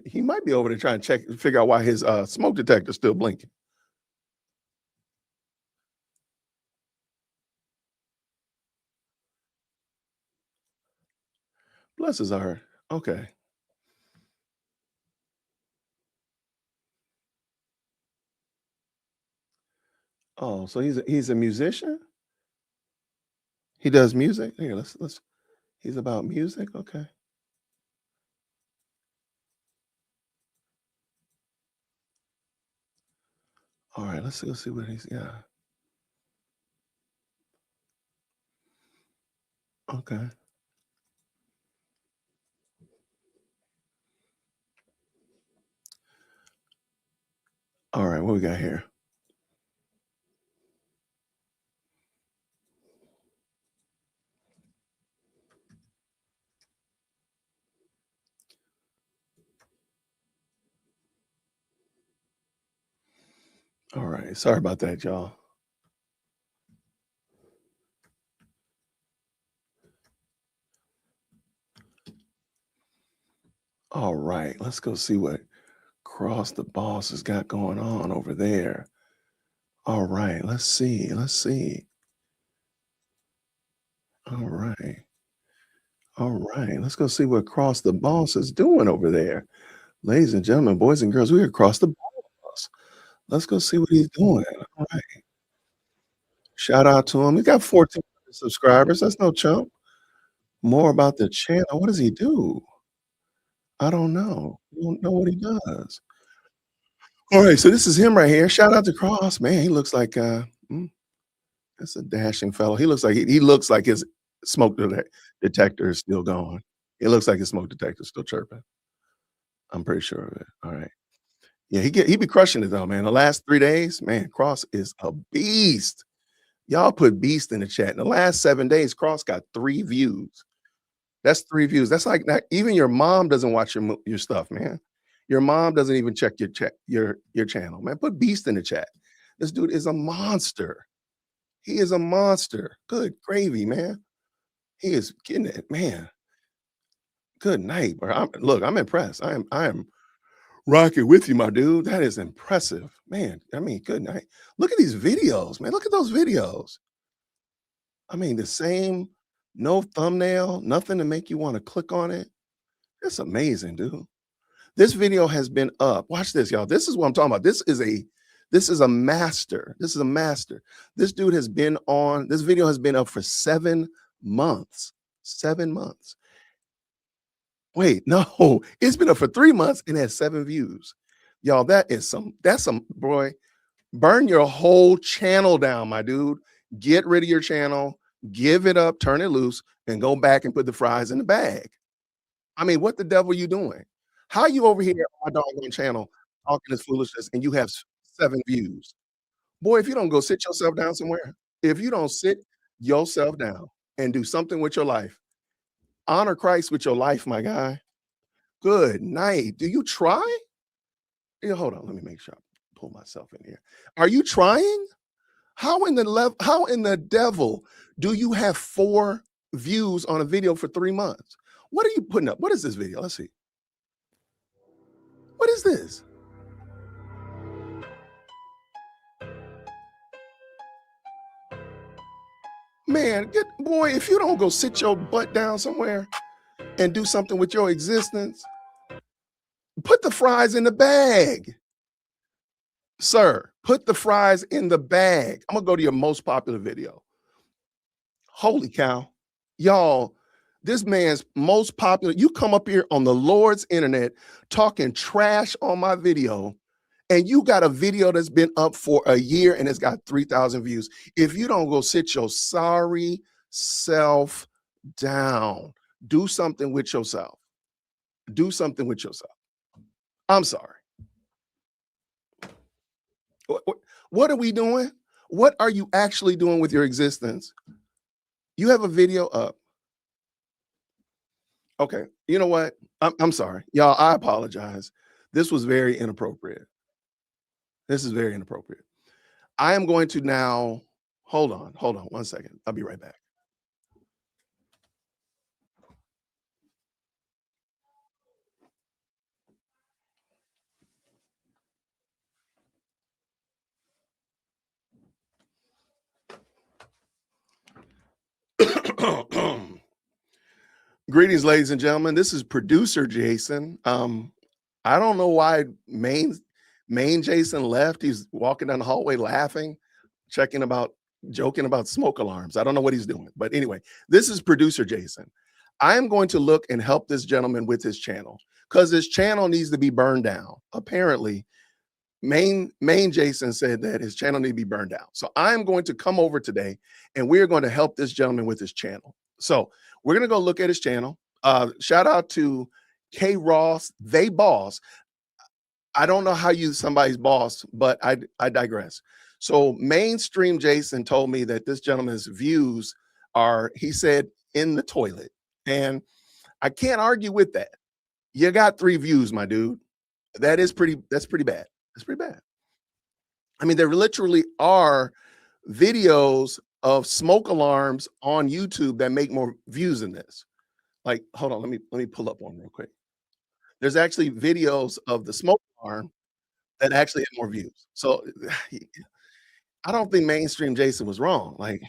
He might be over there trying to figure out why his smoke detector's still blinking. Bless his heart. Okay. Oh, so he's a musician? He does music? Here, let's he's about music? Okay. All right, let's see what he's got. Okay. All right, what we got here? All right. Sorry about that, y'all. All right, let's go see what Cross the Boss has got going on over there. All right, let's see. Let's see. All right. All right. Let's go see what Cross the Boss is doing over there. Ladies and gentlemen, boys and girls, we are Cross the Boss. Let's go see what he's doing. All right. Shout out to him. He got 1,400 subscribers. That's no chump. More about the channel. What does he do? I don't know. I don't know what he does. All right, so this is him right here. Shout out to Cross. Man, he looks like that's a dashing fellow. He looks like his smoke detector is still going. It looks like his smoke detector is still chirping. I'm pretty sure of it. All right. Yeah, he be crushing it though, man. The last 3 days, man, Cross is a beast. Y'all put beast in the chat. In the last 7 days, Cross got 3 views. That's 3 views. That's like not even your mom doesn't watch your stuff, man. Your mom doesn't even check your channel, man. Put beast in the chat. This dude is a monster. He is a monster. Good gravy, man. He is getting it, man. Good night, bro. Look, I'm impressed. I am rocking with you, my dude. That is impressive, man. I mean, good night. Look at these videos, man. Look at those videos. I mean, the same, no thumbnail, nothing to make you want to click on it. That's amazing, dude. This video has been up. Watch this, y'all. This is what I'm talking about. This is a master. This is a master. This dude has been on. This video has been up for 7 months. 7 months. Wait, no, it's been up for 3 months and has 7 views. Y'all, that's some boy. Burn your whole channel down, my dude. Get rid of your channel, give it up, turn it loose, and go back and put the fries in the bag. I mean, what the devil are you doing? How you over here on my doggone channel talking this foolishness and you have 7 views? Boy, if you don't go sit yourself down somewhere, if you don't sit yourself down and do something with your life, honor Christ with your life, my guy. Good night. Do you try? Yeah, hold on. Let me make sure I pull myself in here. Are you trying? How in the devil do you have 4 views on a video for 3 months? What are you putting up? What is this video? Let's see. What is this? Man, boy, if you don't go sit your butt down somewhere and do something with your existence, put the fries in the bag. Sir, put the fries in the bag. I'm gonna go to your most popular video. Holy cow. Y'all, this man's most popular. You come up here on the Lord's internet talking trash on my video, and you got a video that's been up for a year and it's got 3,000 views. If you don't go sit your sorry self down, do something with yourself. Do something with yourself. I'm sorry. What are we doing? What are you actually doing with your existence? You have a video up. Okay, you know what? I'm sorry. Y'all, I apologize. This was very inappropriate. This is very inappropriate. I am going to now, hold on 1 second. I'll be right back. Greetings, ladies and gentlemen. This is producer Jason. I don't know why main Jason left. He's walking down the hallway laughing, joking about smoke alarms. I don't know what he's doing. But anyway, this is producer Jason. I am going to look and help this gentleman with his channel because his channel needs to be burned down. Apparently, main Jason said that his channel need to be burned down. So I am going to come over today and we're going to help this gentleman with his channel. So we're going to go look at his channel. Shout out to K Ross, they boss. I don't know how you somebody's boss, but I digress. So mainstream Jason told me that this gentleman's views are, he said, in the toilet. And I can't argue with that. You got 3 views, my dude. That's pretty bad. That's pretty bad. I mean, there literally are videos of smoke alarms on YouTube that make more views than this. Like, hold on, let me pull up one real quick. There's actually videos of the smoke alarm that actually have more views. So I don't think mainstream Jason was wrong. Like,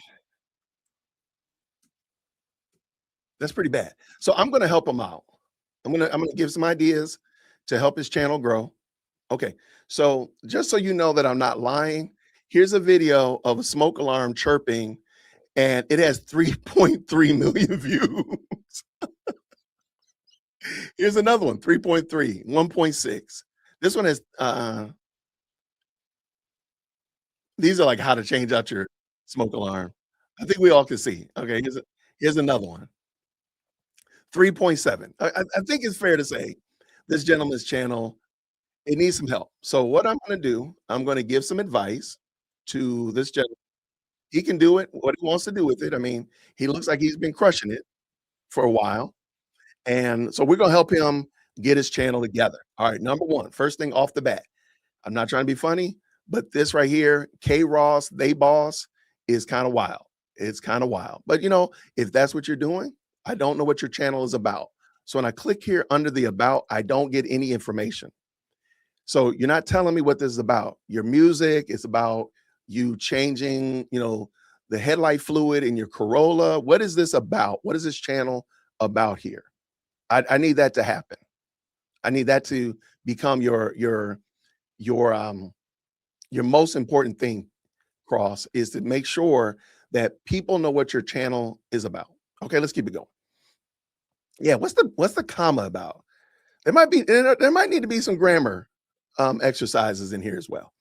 that's pretty bad. So I'm gonna help him out. I'm gonna give some ideas to help his channel grow. Okay, so just so you know that I'm not lying, here's a video of a smoke alarm chirping, and it has 3.3 million views. Here's another one, 3.3, 1.6. This one has these are like how to change out your smoke alarm. I think we all can see. Okay, here's another one. 3.7. I think it's fair to say this gentleman's channel, it needs some help. So what I'm going to do, I'm going to give some advice to this gentleman. He can do it, what he wants to do with it. I mean, he looks like he's been crushing it for a while. And so we're going to help him get his channel together. All right, number 1, first thing off the bat. I'm not trying to be funny, but this right here, K Ross, they boss, is kind of wild. It's kind of wild. But you know, if that's what you're doing, I don't know what your channel is about. So when I click here under the about, I don't get any information. So you're not telling me what this is about. Your music is about you changing, you know, the headlight fluid in your Corolla. What is this about? What is this channel about here? I need that to happen. I need that to become your most important thing, Cross, is to make sure that people know what your channel is about. Okay, let's keep it going. Yeah, what's the comma about? There might need to be some grammar exercises in here as well.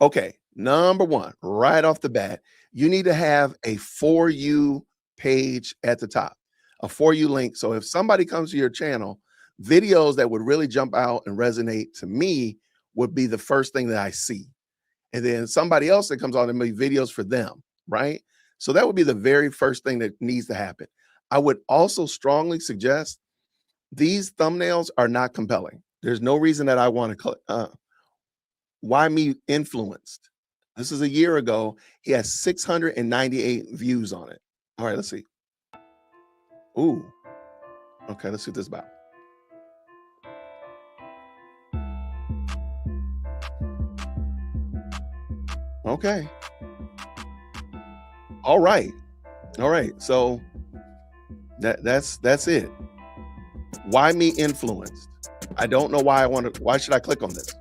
Okay, number one, right off the bat, you need to have a For You page at the top, a For You link. So if somebody comes to your channel, videos that would really jump out and resonate to me would be the first thing that I see. And then somebody else that comes on and make videos for them, right? So that would be the very first thing that needs to happen. I would also strongly suggest these thumbnails are not compelling. There's no reason that I want to click. Why me influenced? This is a year ago. He has 698 views on it. All right, let's see. Ooh, okay, let's see what this is about. Okay. All right. All right. So that's it. Why me influenced? I don't know why why should I click on this?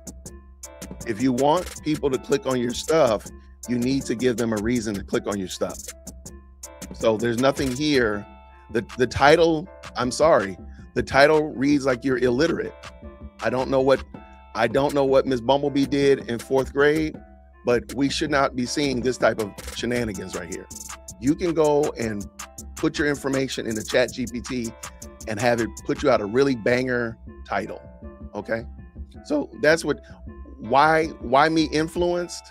If you want people to click on your stuff, you need to give them a reason to click on your stuff. So there's nothing here. The title, I'm sorry, the title reads like you're illiterate. I don't know what Miss Bumblebee did in 4th grade, but we should not be seeing this type of shenanigans right here. You can go and put your information in the chat GPT and have it put you out a really banger title. Okay. So that's why me influenced?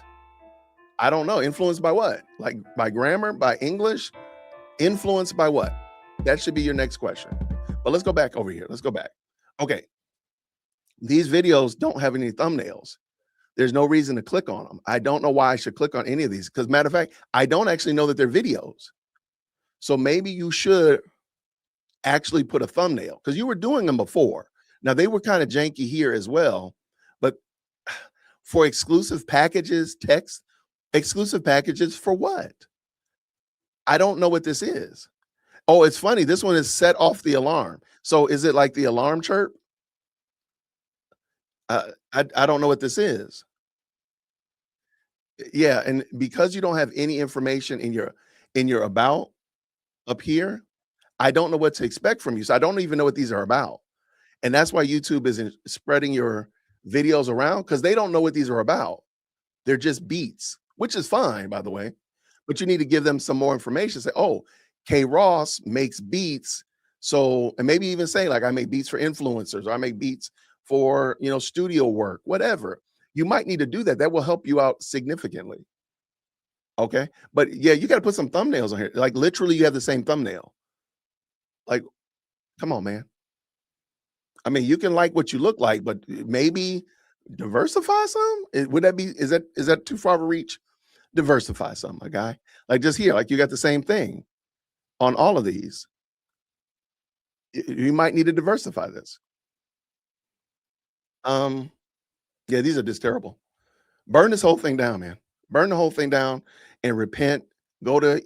I don't know. Influenced by what? Like by grammar, by English? Influenced by what? That should be your next question. But let's go back over here. Let's go back. Okay. These videos don't have any thumbnails. There's no reason to click on them. I don't know why I should click on any of these because, matter of fact, I don't actually know that they're videos. So maybe you should actually put a thumbnail because you were doing them before. Now they were kind of janky here as well, but for exclusive packages, text, exclusive packages for what? I don't know what this is. Oh, it's funny. This one is set off the alarm. So is it like the alarm chirp? I don't know what this is. Yeah, and because you don't have any information in your about up here, I don't know what to expect from you. So I don't even know what these are about. And that's why YouTube isn't spreading your videos around because they don't know what these are about. They're just beats, which is fine, by the way. But you need to give them some more information. Say, oh, K Ross makes beats. So, and maybe even say, like, I make beats for influencers, or I make beats for studio work, whatever. You might need to do that. That will help you out significantly. Okay. But yeah, you got to put some thumbnails on here. Like literally, you have the same thumbnail. Like, come on, man. I mean, you can like what you look like, but maybe diversify some. Would that be? Is that too far of a reach? Diversify some, my guy. Like just here, like you got the same thing on all of these. You might need to diversify this. Yeah, these are just terrible. Burn this whole thing down, man. Burn the whole thing down and repent. Go to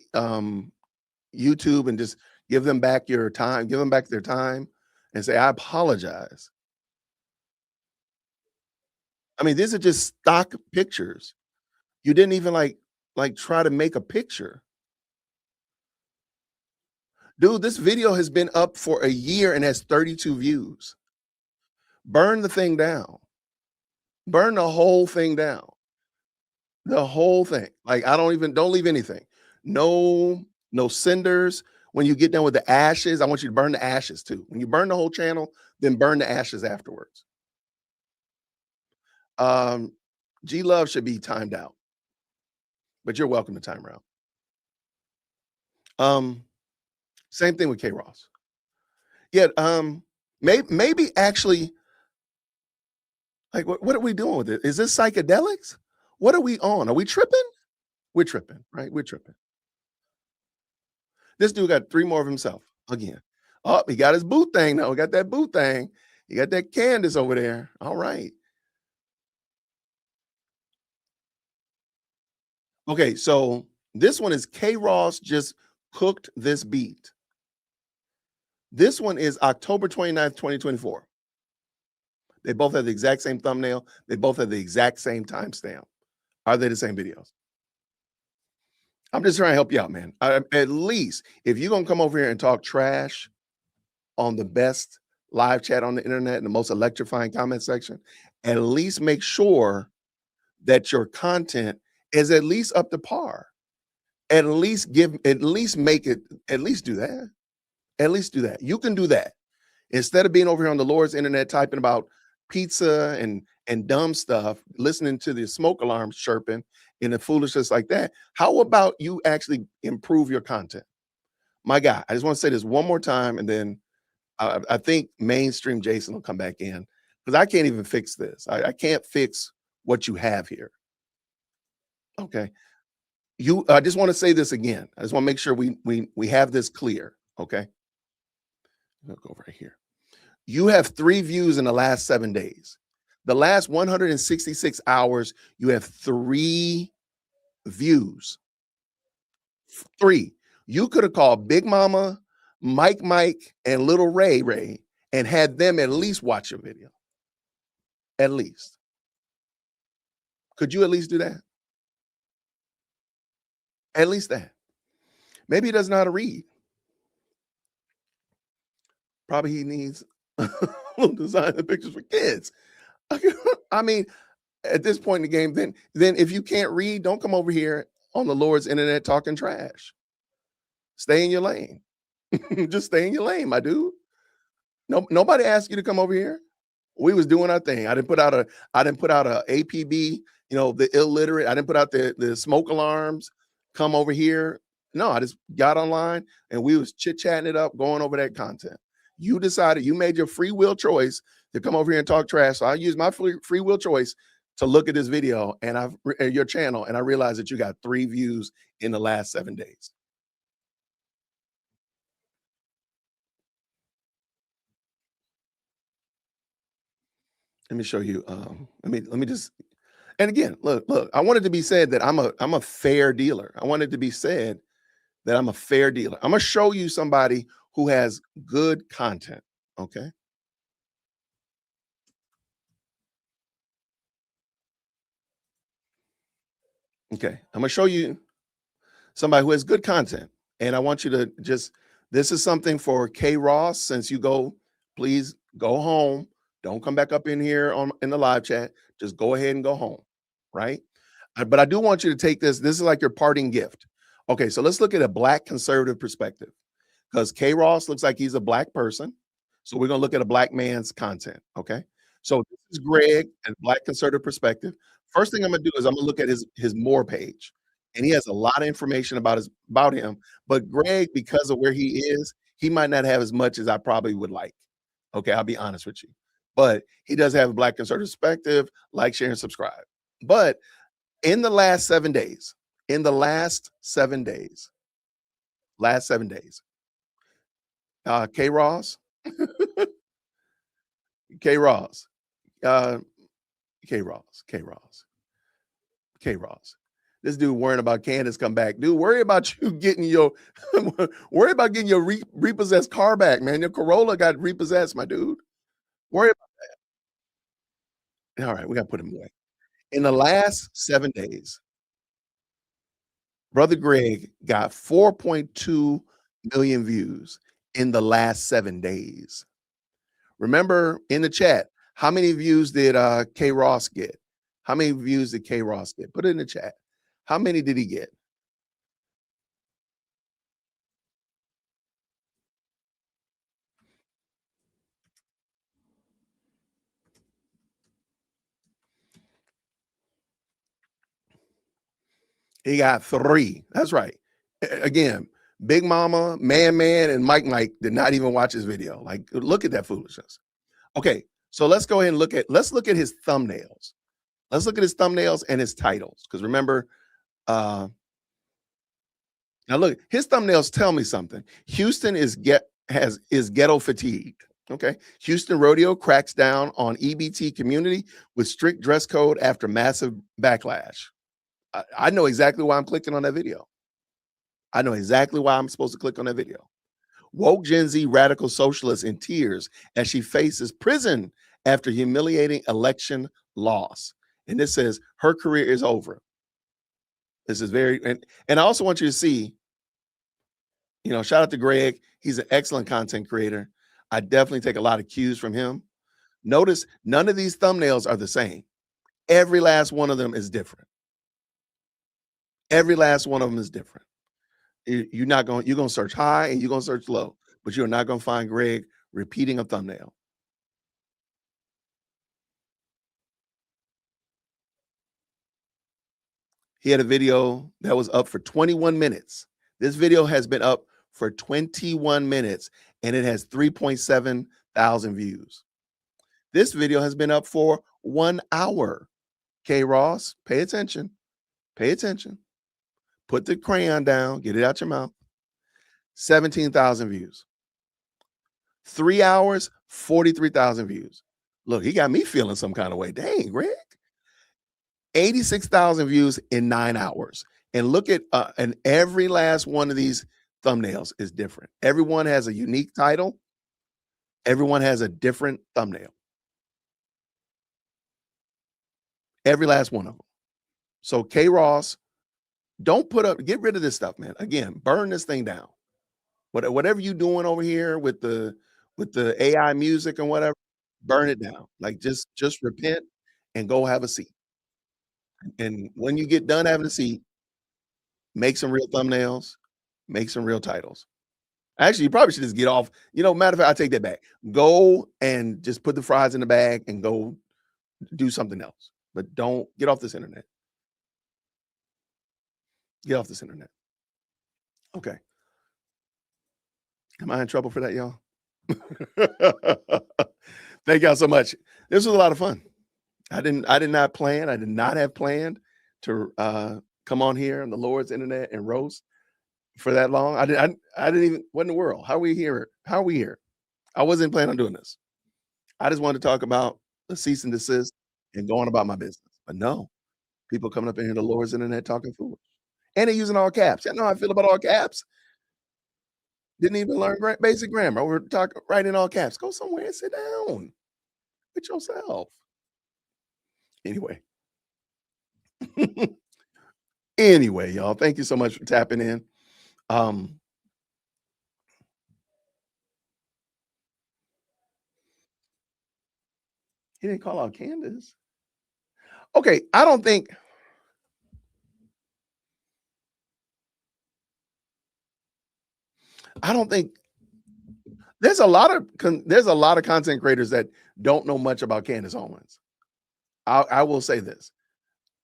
YouTube and just give them back your time, give them back their time and say, I apologize. I mean, these are just stock pictures. You didn't even like try to make a picture. Dude, this video has been up for a year and has 32 views. Burn the thing down. Burn the whole thing down. The whole thing. Like don't leave anything. No cinders. When you get done with the ashes, I want you to burn the ashes too. When you burn the whole channel, then burn the ashes afterwards. G Love should be timed out, but you're welcome to time out. Same thing with K Ross. Yeah, maybe actually, like what are we doing with it? Is this psychedelics? What are we on? Are we tripping? We're tripping, right? We're tripping. This dude got 3 more of himself again. Oh, he got his boot thing now. We got that boot thing. You got that Candace over there. All right. Okay, so this one is K Ross just cooked this beat. This one is October 29th, 2024. They both have the exact same thumbnail. They both have the exact same timestamp. Are they the same videos? I'm just trying to help you out, man. At least if you're gonna come over here and talk trash on the best live chat on the internet and the most electrifying comment section, at least make sure that your content is at least up to par. At least make it, at least do that. At least do that. You can do that. Instead of being over here on the Lord's internet typing about pizza and dumb stuff, listening to the smoke alarms chirping and the foolishness like that, how about you actually improve your content? My guy, I just want to say this one more time, and then I think mainstream Jason will come back in because I can't even fix this. I can't fix what you have here. Okay. I just want to say this again. I just want to make sure we have this clear. Okay. I'll go right here. You have 3 views in the last 7 days. The last 166 hours, you have 3 views. 3. You could have called Big Mama, Mike, and Little Ray, and had them at least watch your video. At least. Could you at least do that? At least that. Maybe he doesn't know how to read. Probably he needs design the pictures for kids. I mean, at this point in the game, then if you can't read, don't come over here on the Lord's internet talking trash. Stay in your lane. Just stay in your lane, my dude. No, nobody asked you to come over here. We was doing our thing. I didn't put out a APB, the illiterate. I didn't put out the smoke alarms. Come over here. No, I just got online and we was chit-chatting it up, going over that content. You decided, you made your free will choice to come over here and talk trash. So I used my free will choice to look at this video and your channel, and I realized that you got 3 views in the last 7 days. Let me show you. Let me just, and again, look, I wanted to be said that I'm a fair dealer. I wanted to be said that I'm a fair dealer. I'm gonna show you somebody who has good content. Okay. Okay. I'm gonna show you somebody who has good content. And I want you to just, this is something for K Ross. Since you go, please go home. Don't come back up in here in the live chat. Just go ahead and go home. Right. But I do want you to take this. This is like your parting gift. Okay. So let's look at a Black conservative perspective, because K Ross looks like he's a Black person. So we're going to look at a Black man's content. Okay. So this is Greg and Black conservative perspective. First thing I'm going to do is I'm going to look at his more page, and he has a lot of information about him. But Greg, because of where he is, he might not have as much as I probably would like. Okay. I'll be honest with you, but he does have a Black conservative perspective. Like, share, and subscribe. But in the last 7 days, last 7 days, K Ross, K Ross, uh, K Ross, K Ross, K Ross. This dude worrying about Candace come back. Dude, worry about you getting your worry about getting your repossessed car back, man. Your Corolla got repossessed, my dude. Worry about, all right, we gotta put him away. In the last 7 days, Brother Greg got 4.2 million views in the last 7 days. Remember in the chat, how many views did K Ross get? How many views did K Ross get? Put it in the chat. How many did he get? He got 3. That's right. Again, Big Mama, Man, and Mike did not even watch his video. Like, look at that foolishness. Okay, so let's go ahead and look at his thumbnails. Let's look at his thumbnails and his titles. Because remember, now look, his thumbnails tell me something. Houston is ghetto fatigued. Okay. Houston rodeo cracks down on EBT community with strict dress code after massive backlash. I know exactly why I'm clicking on that video. I know exactly why I'm supposed to click on that video. Woke Gen Z radical socialist in tears as she faces prison after humiliating election loss. And this says her career is over. This is very, and I also want you to see, shout out to Greg. He's an excellent content creator. I definitely take a lot of cues from him. Notice none of these thumbnails are the same. Every last one of them is different. Every last one of them is different. You're gonna search high and you're gonna search low, but you're not gonna find Greg repeating a thumbnail. He had a video that was up for 21 minutes. This video has been up for 21 minutes and it has 3.7 thousand views. This video has been up for 1 hour. K Ross, pay attention. Pay attention. Put the crayon down, get it out your mouth. 17,000 views. 3 hours, 43,000 views. Look, he got me feeling some kind of way. Dang, Greg. 86,000 views in 9 hours. And look at and every last one of these thumbnails is different. Everyone has a unique title. Everyone has a different thumbnail. Every last one of them. So K Ross, don't put up, get rid of this stuff, man. Again, burn this thing down. Whatever you doing over here with the AI music and whatever, burn it down. Like just repent and go have a seat. And when you get done having a seat, make some real thumbnails, make some real titles. Actually, you probably should just get off. Matter of fact, I take that back. Go and just put the fries in the bag and go do something else. But don't get off this internet. Get off this internet. Okay. Am I in trouble for that, y'all? Thank y'all so much. This was a lot of fun. I did not have planned to come on here on the Lord's internet and roast for that long. I didn't even, what in the world? How are we here? I wasn't planning on doing this. I just wanted to talk about the cease and desist and going about my business. But no, people coming up in here, the Lord's internet talking foolish. And they're using all caps. Y'all know how I feel about all caps. Didn't even learn basic grammar. We're talking writing all caps. Go somewhere and sit down with yourself. Anyway. Anyway, y'all, thank you so much for tapping in. He didn't call out Candace. Okay, I don't think there's a lot of content creators that don't know much about Candace Owens. I will say this.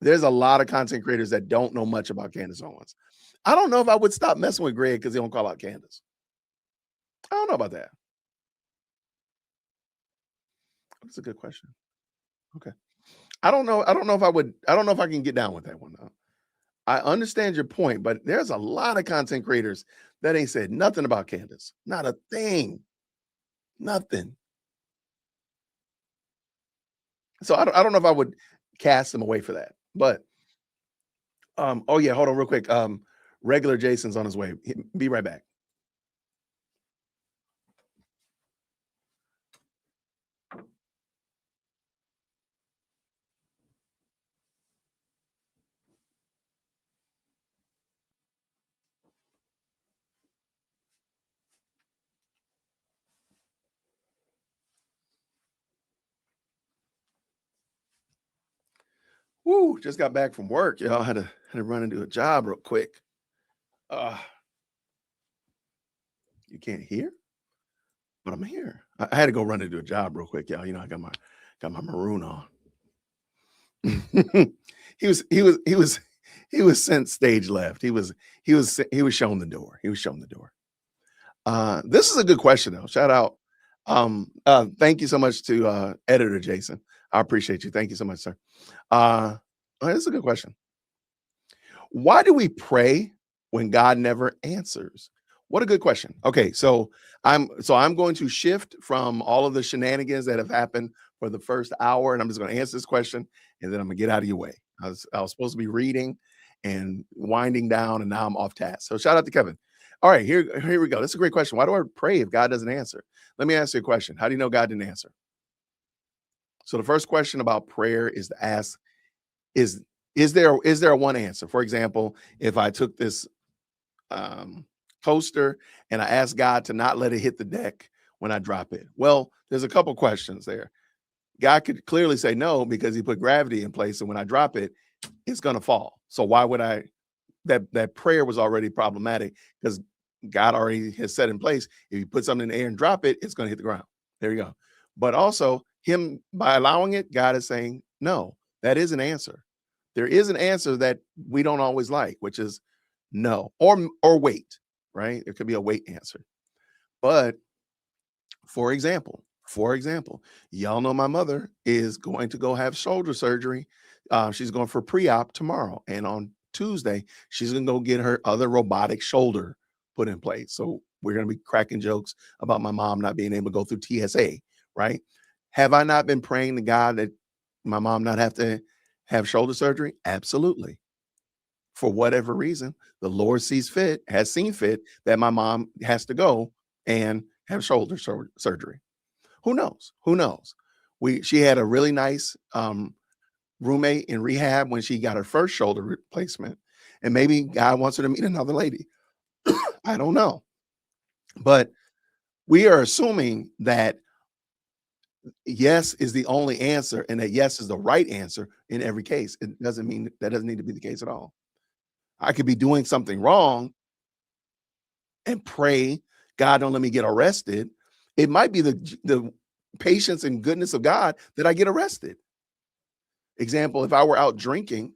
There's a lot of content creators that don't know much about Candace Owens. I don't know if I would stop messing with Greg because he don't call out Candace. I don't know about that. That's a good question. Okay. I don't know if I would. I don't know if I can get down with that one though. I understand your point, but there's a lot of content creators that ain't said nothing about Candace. Not a thing. Nothing. So I don't know if I would cast them away for that. But oh yeah, hold on real quick. Regular Jason's on his way. Be right back. Woo, just got back from work. Y'all had to run and do a job real quick. You can't hear? But I'm here. I had to go run and do a job real quick, y'all. I got my maroon on. he was sent stage left. He was shown the door. He was shown the door. This is a good question though. Shout out. Thank you so much to editor Jason. I appreciate you. Thank you so much, sir. This is a good question. Why do we pray when God never answers? What a good question. Okay, so I'm going to shift from all of the shenanigans that have happened for the first hour, and I'm just going to answer this question, and then I'm gonna get out of your way. I was supposed to be reading and winding down, and now I'm off task. So shout out to Kevin. All right, here we go. This is a great question. Why do I pray if God doesn't answer? Let me ask you a question. How do you know God didn't answer? So the first question about prayer is to ask, is there a one answer? For example, if I took this coaster and I asked God to not let it hit the deck when I drop it. Well, there's a couple questions there. God could clearly say no because he put gravity in place. And when I drop it, it's going to fall. So why would I? That prayer was already problematic because God already has set in place. If you put something in the air and drop it, it's going to hit the ground. There you go. But also, him by allowing it, God is saying, no, that is an answer. There is an answer that we don't always like, which is no, or wait, right? It could be a wait answer. But for example, y'all know my mother is going to go have shoulder surgery. She's going for pre-op tomorrow, and on Tuesday she's going to go get her other robotic shoulder put in place. So we're going to be cracking jokes about my mom not being able to go through TSA, right? Have I not been praying to God that my mom not have to have shoulder surgery? Absolutely. For whatever reason, the Lord has seen fit that my mom has to go and have shoulder surgery. Who knows? Who knows? She had a really nice roommate in rehab when she got her first shoulder replacement, and maybe God wants her to meet another lady. I don't know, but we are assuming that yes is the only answer, and that yes is the right answer in every case. It doesn't mean that doesn't need to be the case at all. I could be doing something wrong and pray, God, don't let me get arrested. It might be the patience and goodness of God that I get arrested. Example, if I were out drinking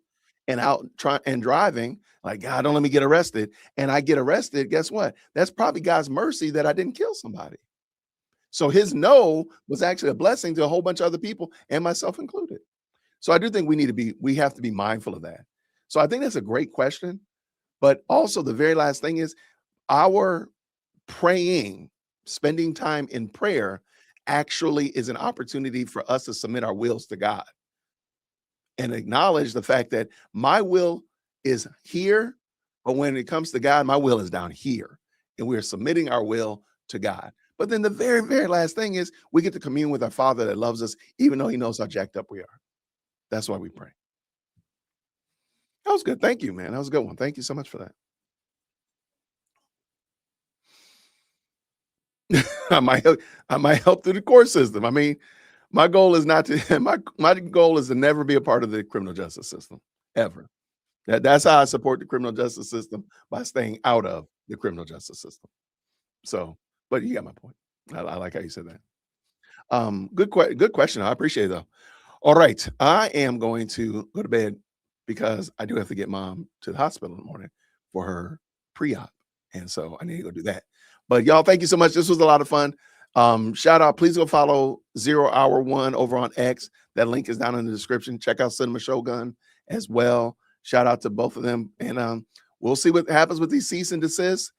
and out driving, like, God, don't let me get arrested, and I get arrested, guess what? That's probably God's mercy that I didn't kill somebody. So his no was actually a blessing to a whole bunch of other people and myself included. So I do think we have to be mindful of that. So I think that's a great question. But also the very last thing is our praying, spending time in prayer actually is an opportunity for us to submit our wills to God and acknowledge the fact that my will is here, but when it comes to God, my will is down here. And we're submitting our will to God. But then the very, very last thing is we get to commune with our Father that loves us, even though he knows how jacked up we are. That's why we pray. That was good. Thank you, man. That was a good one. Thank you so much for that. I might help through the court system. I mean, my goal is not to my goal is to never be a part of the criminal justice system ever. That's how I support the criminal justice system, by staying out of the criminal justice system. So, but you got my point. I like how you said that. Good question. I appreciate it though. All right, I am going to go to bed because I do have to get mom to the hospital in the morning for her pre-op, and so I need to go do that. But y'all, thank you so much. This was a lot of fun. Shout out, please go follow 0 Hour 1 over on X. That link is down in the description. Check out Cinema Shogun as well. Shout out to both of them, and we'll see what happens with these cease and desist.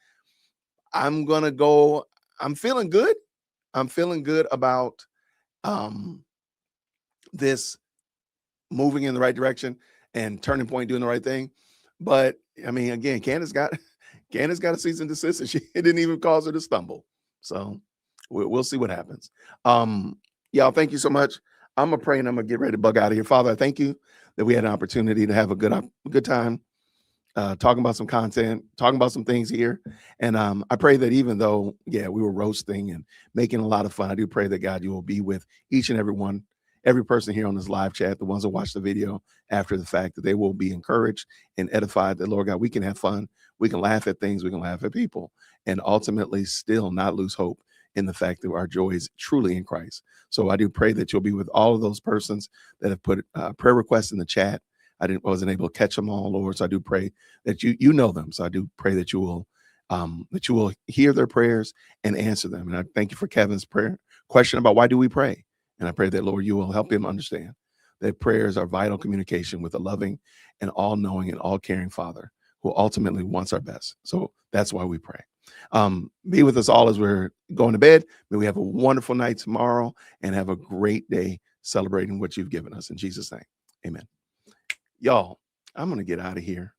I'm gonna go. I'm feeling good. I'm feeling good about this moving in the right direction and Turning Point doing the right thing. But I mean, again, Candace got a cease and desist, and it didn't even cause her to stumble. So we'll see what happens. Y'all, thank you so much. I'm gonna pray and I'm gonna get ready to bug out of here. Father, I thank you that we had an opportunity to have a good time talking about some content, talking about some things here. And I pray that even though, we were roasting and making a lot of fun, I do pray that God, you will be with each and every person here on this live chat, the ones that watch the video after the fact, that they will be encouraged and edified that, Lord God, we can have fun. We can laugh at things. We can laugh at people, and ultimately still not lose hope in the fact that our joy is truly in Christ. So I do pray that you'll be with all of those persons that have put prayer requests in the chat. Wasn't able to catch them all, Lord. So I do pray that you know them. So I do pray that you will hear their prayers and answer them. And I thank you for Kevin's question about why do we pray? And I pray that, Lord, you will help him understand that prayers are vital communication with a loving and all-knowing and all-caring Father who ultimately wants our best. So that's why we pray. Be with us all as we're going to bed. May we have a wonderful night tomorrow and have a great day celebrating what you've given us. In Jesus' name, amen. Y'all, I'm going to get out of here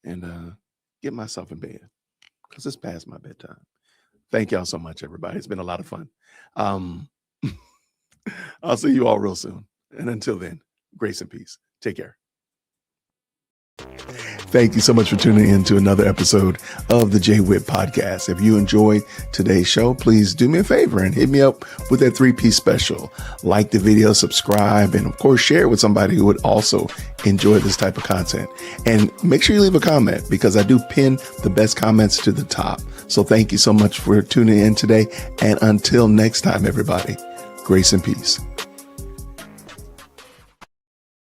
and get myself in bed because it's past my bedtime. Thank y'all so much, everybody. It's been a lot of fun. I'll see you all real soon. And until then, grace and peace. Take care. Thank you so much for tuning in to another episode of the Jay Witt Podcast. If you enjoyed today's show, please do me a favor and hit me up with that 3-piece special. Like the video, subscribe, and of course, share it with somebody who would also enjoy this type of content. And make sure you leave a comment because I do pin the best comments to the top. So thank you so much for tuning in today. And until next time, everybody, grace and peace.